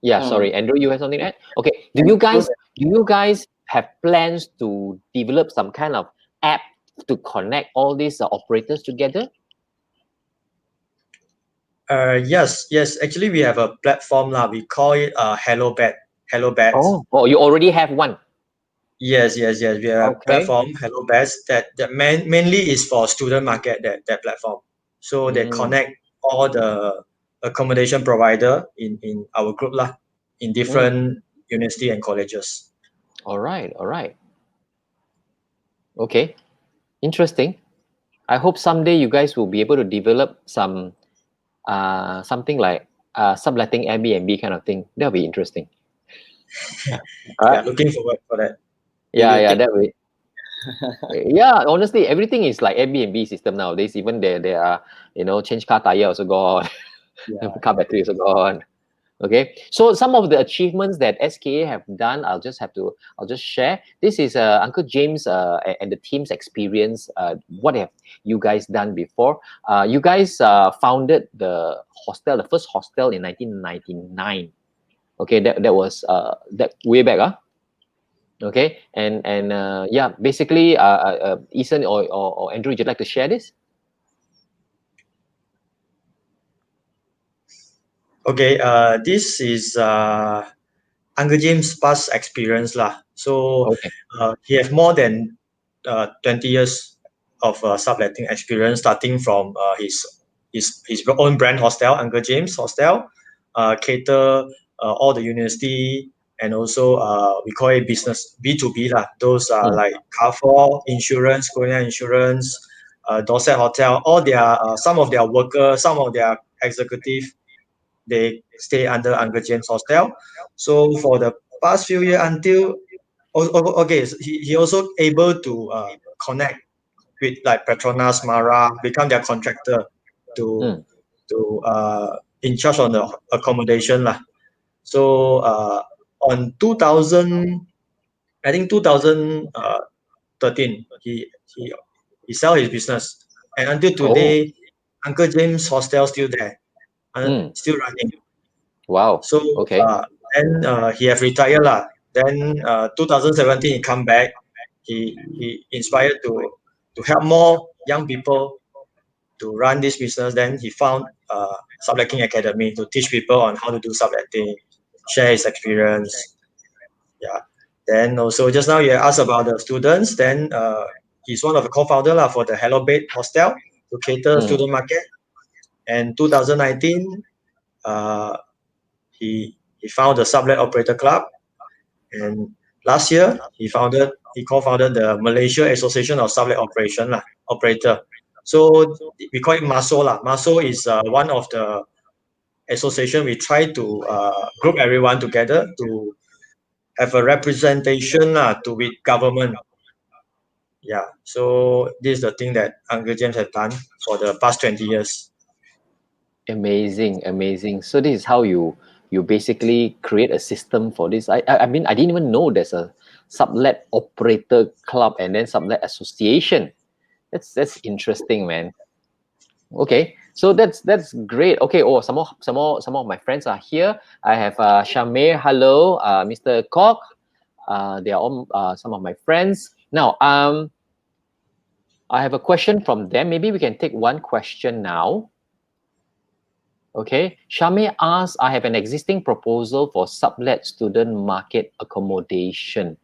Yeah. Sorry, Andrew, you have something to add? Okay. Do you guys have plans to develop some kind of app to connect all these operators together? Yes. Actually, we have a platform lah. We call it Hello Bet. Oh, you already have one. Yes. We have a Okay. platform, Hello Best, that mainly is for student market, that platform. So they Mm, connect all the accommodation provider in our group lah, in mm. different university and colleges. All right, all right. Okay, interesting. I hope someday you guys will be able to develop something like subletting Airbnb kind of thing. That'll be interesting. All Yeah, right. looking forward for that. We Yeah, will yeah, take. that way. Yeah, honestly, everything is like Airbnb system nowadays. Even there are, change car tire also gone, Yeah. car battery also gone. Okay, so some of the achievements that SKA have done, I'll just share. This is Uncle James and the team's experience. What have you guys done before? You guys founded the first hostel in 1999. Okay, that was that way back, Okay, and yeah, basically, Ethan or Andrew, would you like to share this? Okay, this is Uncle James' past experience lah. So Okay. he has more than 20 years of subletting experience, starting from his own brand hostel, Uncle James Hostel, cater all the university, and also we call it business B2B lah. Those are Mm, like Carrefour Insurance, Korean Insurance, Dorset Hotel. All their some of their workers, some of their executive, they stay under Uncle James Hostel. So for the past few years until okay, so he also able to connect with like Petronas, Mara, become their contractor to mm, in charge on the accommodation lah. So on 2000, I think 2013, he sell his business, and until oh, today, Uncle James Hostel still there, mm, still running. wow. So Okay. then he have retired lah. Then 2017 he come back. He inspired to help more young people to run this business. Then he found Subletting Academy to teach people on how to do subletting, share his experience. Yeah. Then also just now you asked about the students. Then he's one of the co-founder lah for the Hello Bed Hostel to cater Mm, student market. And 2019, uh, he found the Sublet Operator Club, and last year he co-founded the Malaysia Association of Sublet Operation lah, Operator. So we call it MASO lah. MASO is one of the association we try to group everyone together to have a representation lah to with government. Yeah. So this is the thing that Uncle James has done for the past 20 years. amazing, amazing. So this is how you basically create a system for this. I mean, I didn't even know there's a sublet operator club and then sublet association. That's interesting, man. Okay, so that's great. Okay, oh, some of my friends are here. I have Shamir. Hello, Mr. Kok. They are all some of my friends. Now, I have a question from them. Maybe we can take one question now. Okay, Shami asks, I have an existing proposal for sublet student market accommodation.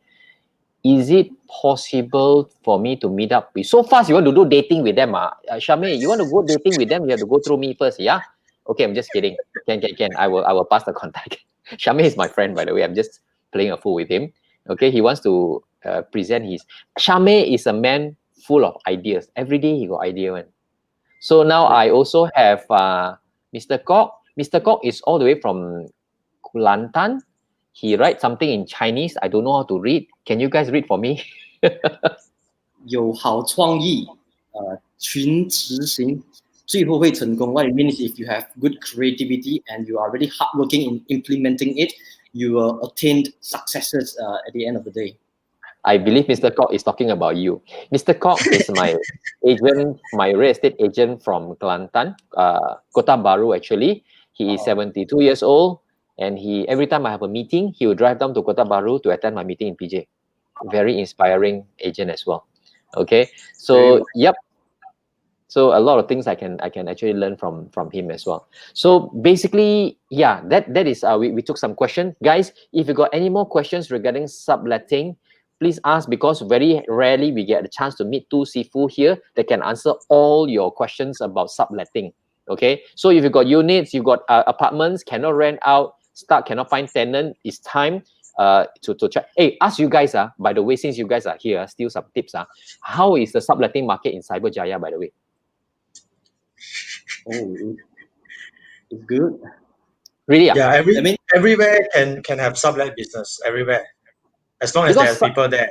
Is it possible for me to meet up with? So fast, you want to do dating with them, Shami? You want to go dating with them? You have to go through me first, yeah? Okay, I'm just kidding. Can. I will pass the contact. Shami is my friend, by the way. I'm just playing a fool with him. Okay, he wants to present his. Shami is a man full of ideas. Every day he got idea one. So now I also have Mr. Kok. Mr. Kok is all the way from Kulantan. He writes something in Chinese. I don't know how to read. Can you guys read for me? 有好创意，群执行，最后会成功。What it means is if you have good creativity and you are really hardworking in implementing it, you will attain successes at the end of the day. I believe Mr. Kok is talking about you. Mr. Kok is my agent, my real estate agent from Kelantan, Kota Baru actually. He is 72 years old, and he every time I have a meeting, he will drive down to Kota Baru to attend my meeting in PJ. very inspiring agent as well. Okay, Very so yep. So a lot of things I can actually learn from him as well. So basically, yeah, that is we took some questions, guys. If you got any more questions regarding subletting, please ask, because very rarely we get a chance to meet two Sifu here that can answer all your questions about subletting. Okay, so if you got units, you got apartments cannot rent out, stuck, cannot find tenant, it's time to check. Hey, ask you guys by the way, since you guys are here, still some tips how is the subletting market in Cyberjaya, by the way? Oh, it's good. Really? Yeah, I mean, everywhere can have sublet business everywhere, as long as Because there's people there.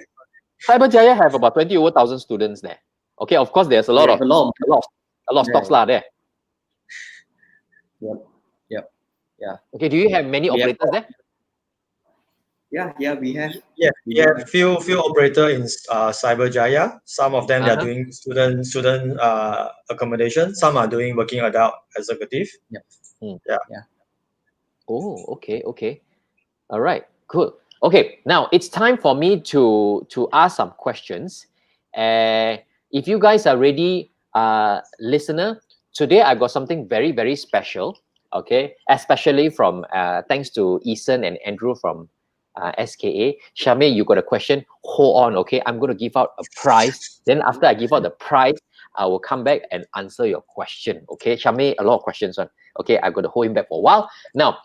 Cyberjaya have about 20 over thousand students there. Okay, of course there's a we lot have of a lot of, stocks yeah, lah there. yep, yep, yeah. Okay, do you have many We have, operators there? yeah, we have, Yeah, we we do have have. few operator in Cyberjaya. Some of them they are Uh-huh. doing student accommodation. Some are doing working adult executive. Yep. Yeah. Yeah. Oh, okay, okay. All right, cool. Okay, now it's time for me to ask some questions. If you guys are ready, listener, today I got something very, very special. Okay, especially from thanks to Eason and Andrew from SKA. Shame, you got a question? Hold on, okay. I'm going to give out a prize. Then after I give out the prize, I will come back and answer your question. Okay, Shame, a lot of questions on. Okay, I got to hold him back for a while. Now,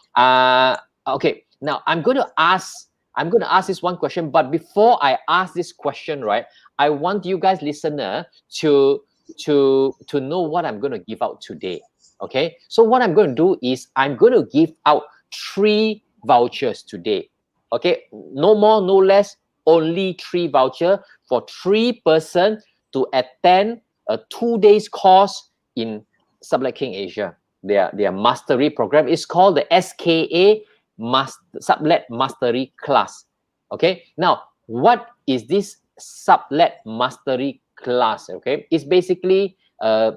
okay. Now I'm going to ask this one question, but before I ask this question, right, I want you guys, listener, to know what I'm going to give out today. Okay, so what I'm going to do is I'm going to give out 3 vouchers today. Okay, no more, no less, only 3 voucher for 3 person to attend a 2 days course in Subletting Asia. Their mastery program is called the SKA Sublet Mastery Class. Okay, now what is this Sublet Mastery Class? Okay, it's basically 2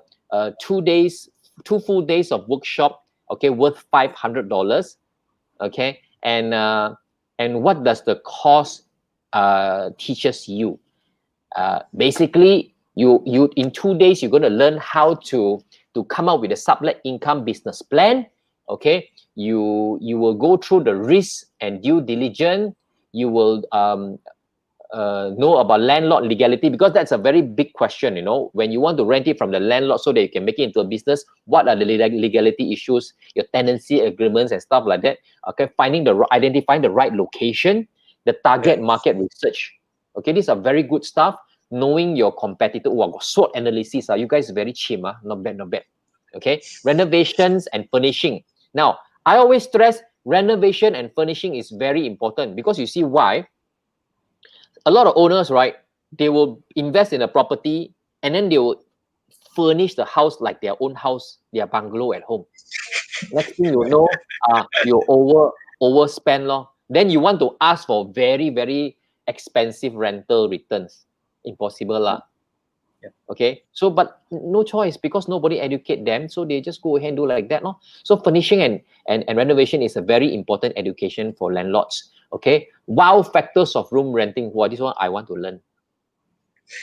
days, 2 full days of workshop. Okay, worth $500. Okay, and what does the course teaches you? Basically, you in 2 days you're going to learn how to come up with a sublet income business plan. Okay, you will go through the risk and due diligence. You will know about landlord legality, because that's a very big question. You know, when you want to rent it from the landlord so that you can make it into a business, what are the legality issues, your tenancy agreements and stuff like that. Okay, identifying the right location, the target market research. Okay, these are very good stuff. Knowing your competitor. Wow, SWOT analysis. You guys very cheap. Not bad, not bad. Okay, renovations and furnishing. Now, I always stress renovation and furnishing is very important, because you see why? A lot of owners, right, they will invest in a property and then they will furnish the house like their own house, their bungalow at home. Next thing you know, you overspend lor. Then you want to ask for very, very expensive rental returns. Impossible lah. Yeah. Okay, so but no choice, because nobody educate them, so they just go ahead and do like that, no? So furnishing and renovation is a very important education for landlords. Okay, wow factors of room renting. Wow, this one I want to learn.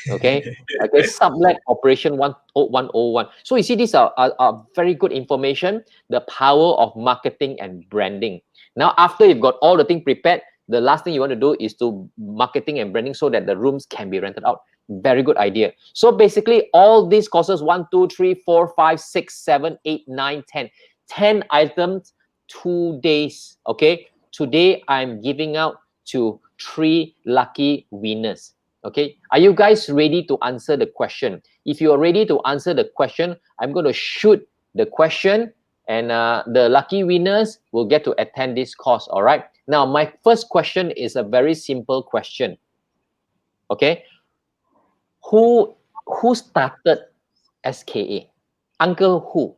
Okay, okay, sublet operation 10101. So you see, these are very good information. The power of marketing and branding. Now, after you've got all the thing prepared, the last thing you want to do is to marketing and branding so that the rooms can be rented out. Very good idea. So basically, all these courses 1, 2, 3, 4, 5, 6, 7, 8, 9, 10. 10 items, 2 days. Okay, today I'm giving out to 3 lucky winners. Okay, are you guys ready to answer the question? If you are ready to answer the question, I'm going to shoot the question, and the lucky winners will get to attend this course. All right, now my first question is a very simple question. Okay, who started SKA? Uncle who?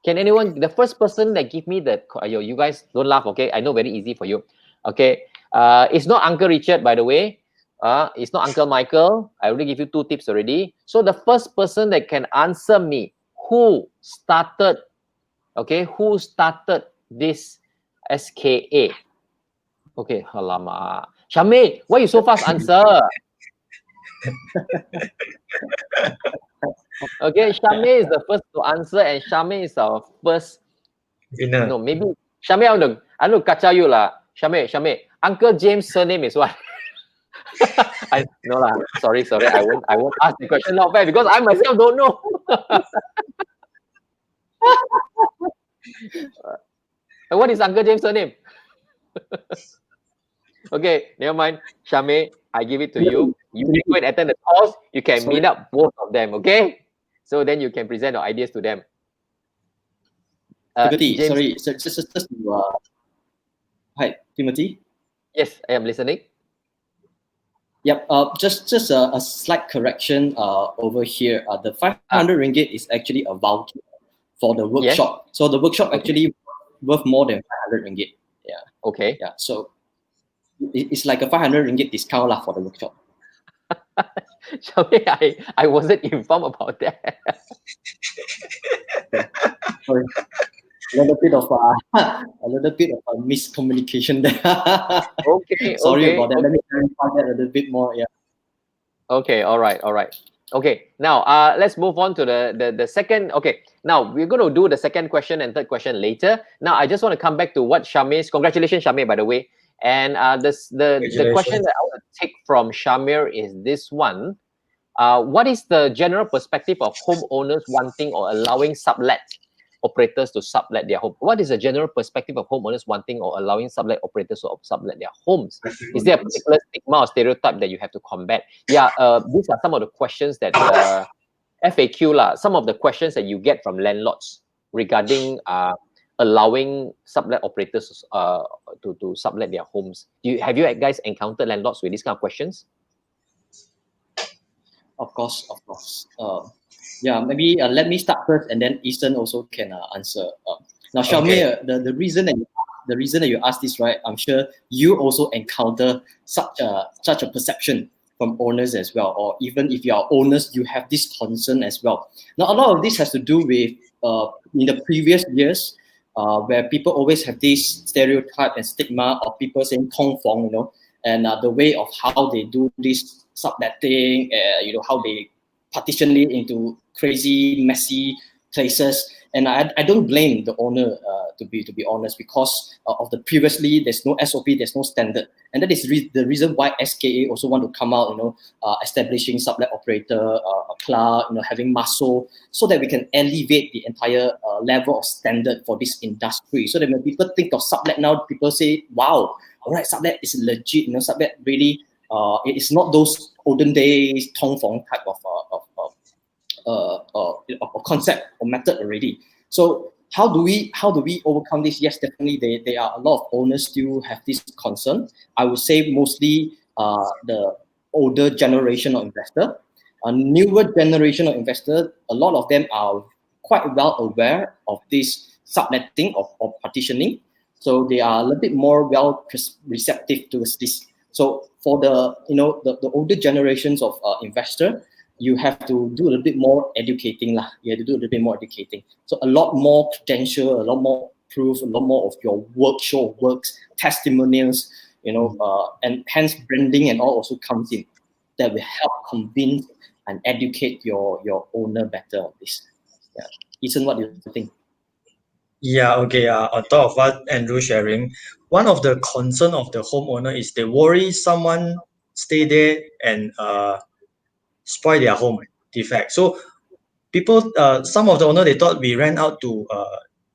Can anyone, the first person that give me the, you guys don't laugh, okay? I know, very easy for you. Okay, it's not Uncle Richard, by the way. It's not Uncle Michael. I already give you 2 tips already. So the first person that can answer me, who started, okay, who started this SKA? Okay, halama. Shami, why you so fast answer? Okay, Shami is the first to answer, and Shami is our first. Winner. No, maybe Shami, I want to kacha you lah. Shami, Uncle James' surname is what? No lah. Sorry. I won't ask the question, not fair, because I myself don't know. What is Uncle James' surname? Okay, never mind. Shami, I give it to you. You can go and attend the course. You can meet up both of them, okay? So then you can present your ideas to them. Timothy, James, sorry, so just to, hi, Timothy. yes, I am listening. Yep. Just a slight correction over here. The 500 ringgit is actually a voucher for the workshop. So the workshop actually worth more than 500 ringgit. Yeah. Okay. Yeah. So it's like a 500 ringgit discount lah for the workshop. Shami, I wasn't informed about that. Sorry. A little bit of a miscommunication there. Okay. Sorry about that. Let me clarify that a little bit more. Yeah. Okay, all right. Okay, now let's move on to the second. Okay, now we're going to do the second question and third question later. Now I just want to come back to what Shami's. Congratulations, Shami, by the way. And the question that I want to take from Shamir is this one. What is the general perspective of homeowners wanting or allowing sublet operators to sublet their home? What is the general perspective of homeowners wanting or allowing sublet operators to sublet their homes? Is there a particular stigma or stereotype that you have to combat? Yeah, these are some of the questions that FAQ lah. Some of the questions that you get from landlords regarding allowing sublet operators to sublet their homes. Have you guys encountered landlords with these kind of questions? Of course. Yeah, maybe let me start first, and then Easton also can answer. Now, Xiaomei, the reason that you asked this, right? I'm sure you also encounter such a perception from owners as well, or even if you are owners, you have this concern as well. Now, a lot of this has to do with in the previous years, where people always have this stereotype and stigma of people saying "tong fong," and the way of how they do this subletting, how they partition it into crazy, messy places. And I don't blame the owner, to be honest, because of the previously there's no SOP, there's no standard, and that is the reason why SKA also want to come out, establishing sublet operator club, having muscle, so that we can elevate the entire level of standard for this industry. So that when people think of sublet now, people say, "Wow, all right, sublet is legit." Sublet really, it is not those olden days tong fong type of concept or method already. So how do we overcome this? Yes, definitely there are a lot of owners still have this concern. I would say mostly the older generation of investor. A newer generation of investor, a lot of them are quite well aware of this subletting or partitioning. So they are a little bit more well receptive to this. So for the older generations of investor, you have to do a little bit more educating lah. You have to do a little bit more educating. So a lot more credential, a lot more proof, a lot more of your work, show of works, testimonials, and hence branding and all also comes in. That will help convince and educate your owner better on this. Yeah, Ethan, what do you think? Yeah, okay. On top of what Andrew sharing, one of the concern of the homeowner is they worry someone stay there and spoil their home defect. So people, some of the owner, they thought we rent out to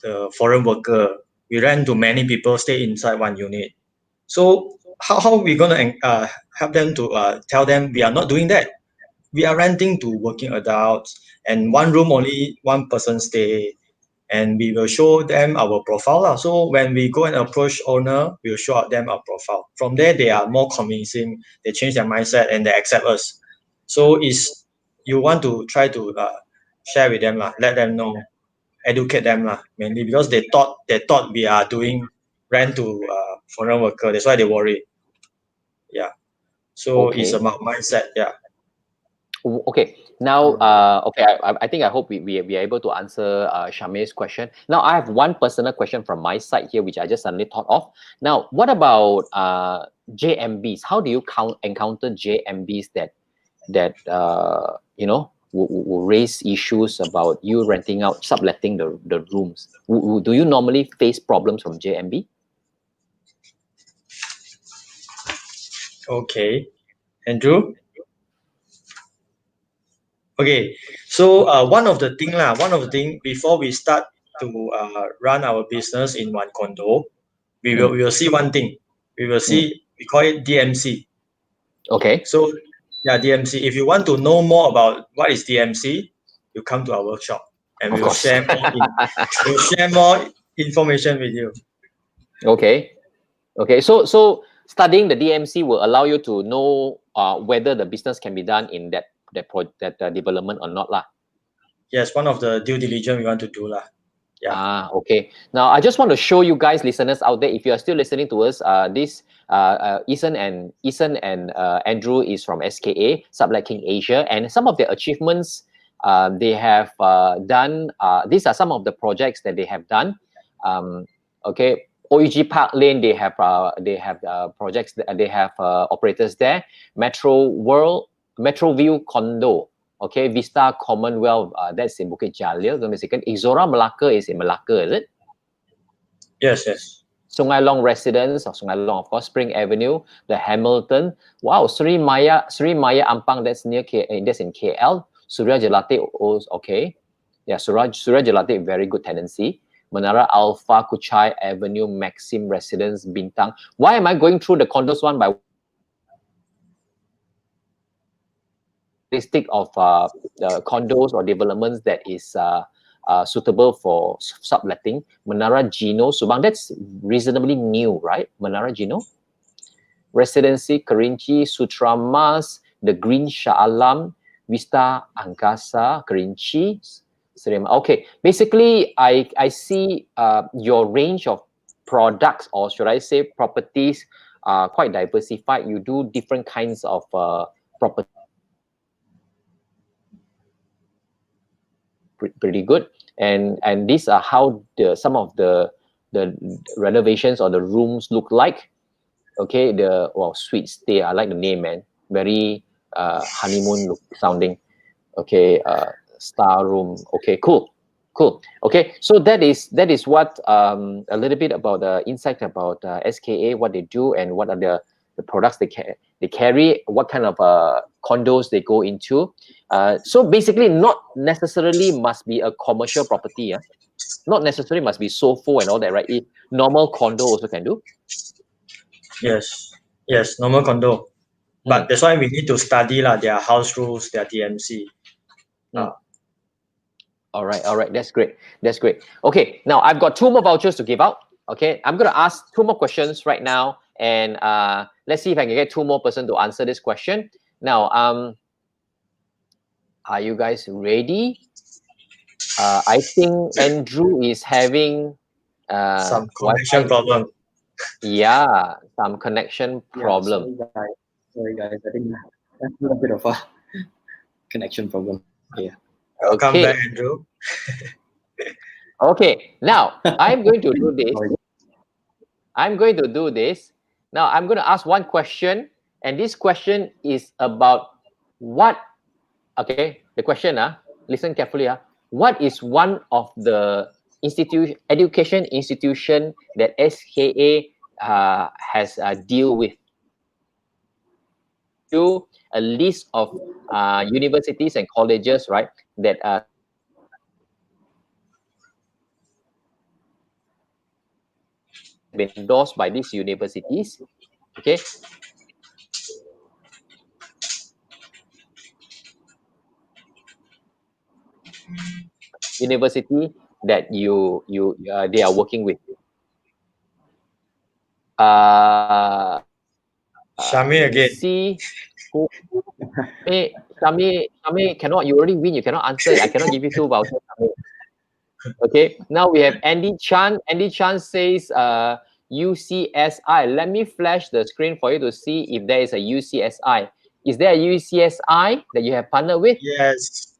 the foreign worker. We rent to many people stay inside one unit. So how we gonna help them to tell them we are not doing that? We are renting to working adults, and one room only one person stay, and we will show them our profile lah. So when we go and approach owner, we'll show them our profile. From there, they are more convincing. They change their mindset and they accept us. So you want to try to share with them lah, let them know, educate them lah, mainly because they thought we are doing rent to foreign worker. That's why they worry. Yeah. So it's about mindset. Yeah. Okay. Now, okay, I think I hope we are able to answer Shamir's question. Now, I have one personal question from my side here, which I just suddenly thought of. Now, what about JMBs? How do you encounter JMBs that you know will raise issues about you renting out, subletting the rooms? Do you normally face problems from JMB? Okay, Andrew. Okay, so one of the thing before we start to run our business in one condo, we will see one thing. We will see, we call it DMC. Okay. So yeah, DMC. If you want to know more about what is DMC, you come to our workshop and Of we will course. share more. We'll share more information with you. Okay. Okay. So studying the DMC will allow you to know whether the business can be done in that development or not lah. Yes, one of the due diligence we want to do lah. Yeah. Okay. Now I just want to show you guys, listeners out there, if you are still listening to us, this Ethan and Andrew is from SKA, Subletting Asia, and some of their achievements they have done. These are some of the projects that they have done. Okay, OEG Park Lane, they have projects. They have operators there. Metro View Condo. Okay, Vista Commonwealth, that's in Bukit Jalil. Izora Melaka is in Melaka, is it? Yes, yes. Sungai Long Residence, or Sungai Long, of course, Spring Avenue, the Hamilton. Wow, Sri Maya Ampang, that's that's in KL. Surya Jelati, okay. Yeah, Surya Jelati, very good tenancy. Menara Alpha, Kuchai Avenue, Maxim Residence, Bintang. Why am I going through the condos one by of condos or developments that is suitable for subletting? Menara Gino, Subang, that's reasonably new, right? Menara Gino, Residency, Kerinci, Sutra Mas, the Green Shah Alam, Vista Angkasa, Kerinci, Okay, basically, I see your range of products, or should I say properties, are quite diversified. You do different kinds of property. Pretty good, and these are how some of the renovations or the rooms look like. Okay, suite stay, I like the name, man, very honeymoon look sounding. Okay, star room. Okay, cool. Okay, so that is what a little bit about the insight about SKA, what they do, and what are the products they carry, what kind of condos they go into. So basically, not necessarily must be a commercial property. Not necessarily must be SOFO and all that, right? Normal condo also can do. Yes, yes, normal condo. But that's why we need to study their house rules, their DMC. All right. That's great. Okay, now I've got 2 more vouchers to give out. Okay, I'm going to ask 2 more questions right now, and let's see if I can get 2 more person to answer this question. Now, are you guys ready? I think Andrew is having some connection problem. Yeah, some connection problem. Sorry guys. I think that's a bit of a connection problem. Yeah. Welcome back, Andrew. Okay, now I'm going to do this. Now I'm going to ask one question, and this question is about what. Okay, the question. Listen carefully. What is one of the education institution that SKA has deal with? Do a list of universities and colleges, right? That been endorsed by these universities. Okay. University that they are working with. Shami again. See who. Shami, cannot. You already win. You cannot answer. I cannot give you 2 vouchers. Okay. Now we have Andy Chan. Andy Chan says UCSI. Let me flash the screen for you to see if there is a UCSI. Is there a UCSI that you have partnered with? Yes.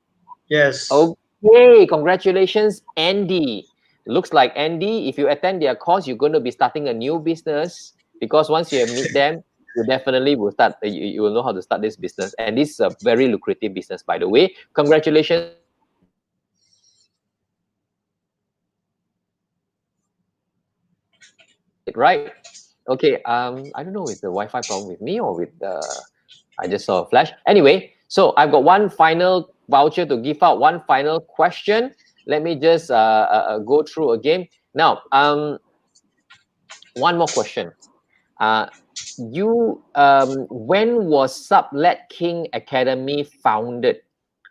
Yes. Okay, congratulations, Andy. Looks like Andy, if you attend their course, you're going to be starting a new business, because once you meet them, you definitely will start, you will know how to start this business. And this is a very lucrative business, by the way. Congratulations to you. Right? Okay, I don't know, is the Wi-Fi problem with me or with the, I just saw a flash. Anyway, so I've got one final voucher to give out, one final question. Let me just go through again. Now, one more question. When was Sublet King Academy founded?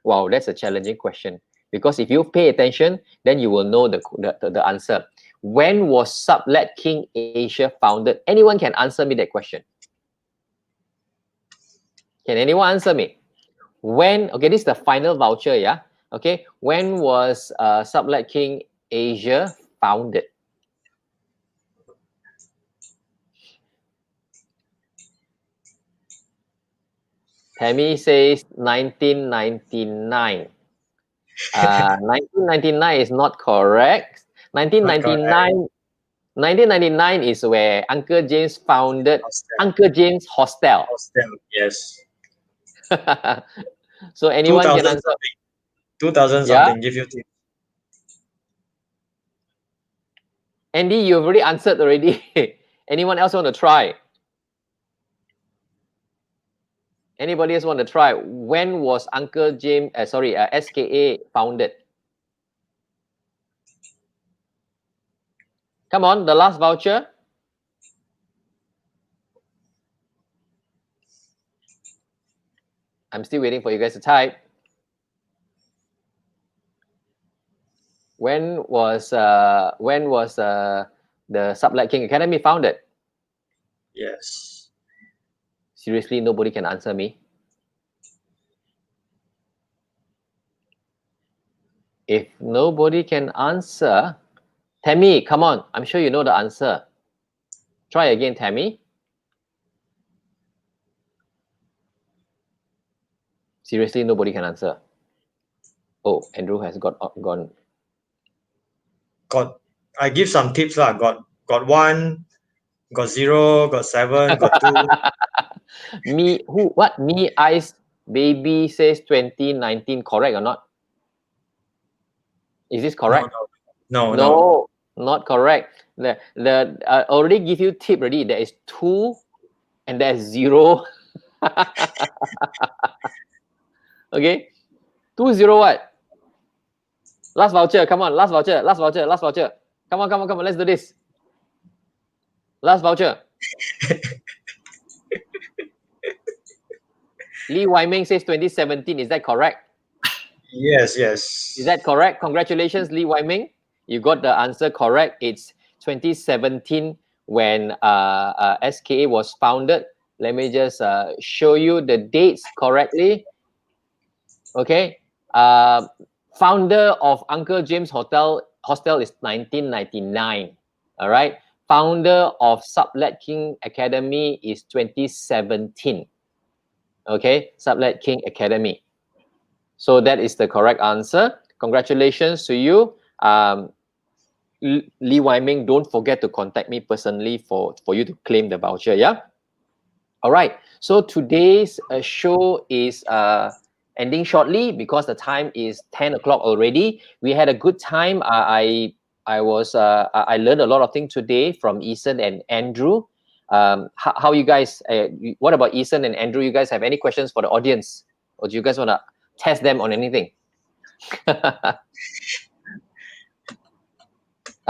Wow, that's a challenging question, because if you pay attention, then you will know the answer. When was Sublet King Asia founded? Anyone can answer me that question. Can anyone answer me? When, okay, this is the final voucher, yeah? Okay, when was Sublet King Asia founded? Tammy says 1999. 1999 is not correct. Not correct. 1999 is where Uncle James founded Hostel. Uncle James Hostel. Hostel. Yes. So anyone 2000 can answer? something. 2000 Yeah, something. Give you tip. Andy, you've already answered already. Anyone else want to try? Anybody else want to try? When was Uncle James, SKA founded? Come on, the last voucher. I'm still waiting for you guys to type. When was the Sublet King Academy founded? Yes. Seriously, nobody can answer me. If nobody can answer, Tammy, come on. I'm sure you know the answer. Try again, Tammy. Seriously, nobody can answer. Oh, Andrew has gone. Got. I give some tips lah. Got 1. Got 0. Got 7. Got 2. Me Ice Baby says 2019. Correct or not? Is this correct? No. No, not correct. The already give you tip already. There is 2 and there's 0. Okay, 20 what? Last voucher, come on, last voucher. Come on, let's do this. Last voucher. Lee Wyming says 2017. Is that correct? Yes. Is that correct? Congratulations, Lee Wyming. You got the answer correct. It's 2017 when SKA was founded. Let me just show you the dates correctly. Okay. Founder of Uncle James Hostel is 1999. All right. Founder of Sublet King Academy is 2017. Okay. Sublet King Academy. So that is the correct answer. Congratulations to you. Lee Wyming, don't forget to contact me personally for you to claim the voucher, yeah? All right. So today's show is ending shortly because the time is 10 o'clock already. We had a good time. I learned a lot of things today from Ethan and Andrew. How you guys, what about Ethan and Andrew? You guys have any questions for the audience? Or do you guys want to test them on anything?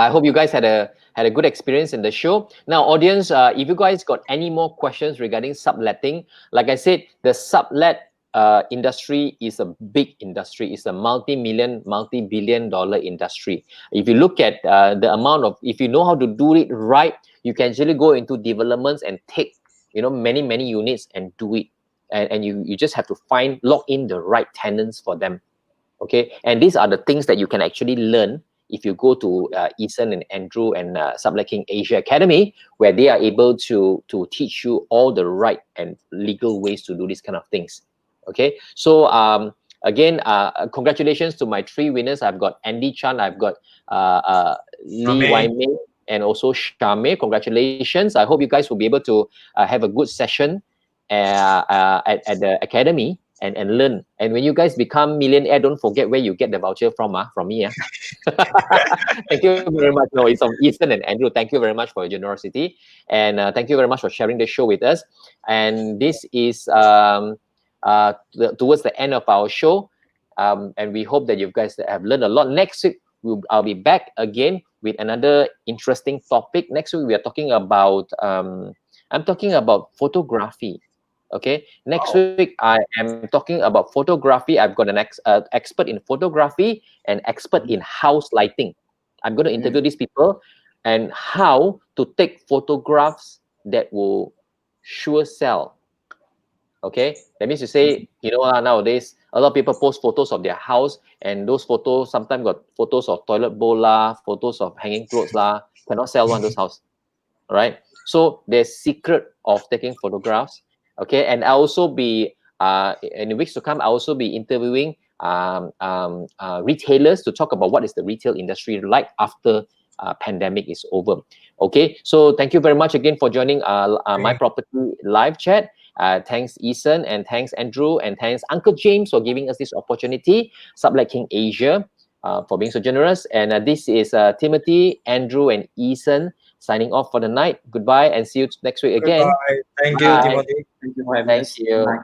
I hope you guys had a good experience in the show. Now, audience, if you guys got any more questions regarding subletting, like I said, the sublet industry is a big industry. It's a multi-billion dollar industry. If you look at the amount of, if you know how to do it right, you can actually go into developments and take, many units and do it. And you just have to lock in the right tenants for them. Okay, and these are the things that you can actually learn if you go to Ethan and Andrew and Subletting Asia Academy, where they are able to teach you all the right and legal ways to do these kind of things. Okay, so again, congratulations to my 3 winners. I've got Andy Chan, I've got Lee Wai Mei, and also Shame. Congratulations. I hope you guys will be able to have a good session at the academy and learn. And when you guys become millionaire, don't forget where you get the voucher from me. Thank you very much. No, it's from Ethan and Andrew. Thank you very much for your generosity. And thank you very much for sharing the show with us. And this is towards the end of our show. And we hope that you guys have learned a lot. Next week, I'll be back again with another interesting topic. Next week, we are talking about, I'm talking about photography. Okay, next week I am talking about photography. I've got an expert in photography and expert in house lighting. I'm going to interview these people and how to take photographs that will sure sell. Okay, that means to say, you know, nowadays a lot of people post photos of their house, and those photos sometimes got photos of toilet bowl lah, photos of hanging clothes lah, cannot sell one those house. All right, so there's secret of taking photographs. Okay, and I'll also be in the weeks to come, I'll also be interviewing retailers to talk about what is the retail industry like after pandemic is over. Okay, so thank you very much again for joining My Property live chat. Thanks Ethan, and thanks Andrew, and thanks Uncle James for giving us this opportunity. Subletting Asia for being so generous. And this is Timothy, Andrew, and Ethan signing off for the night. Goodbye, and see you next week again. Goodbye. Thank you, Bye. Timothy. Thank you for having us. Thank you. Bye.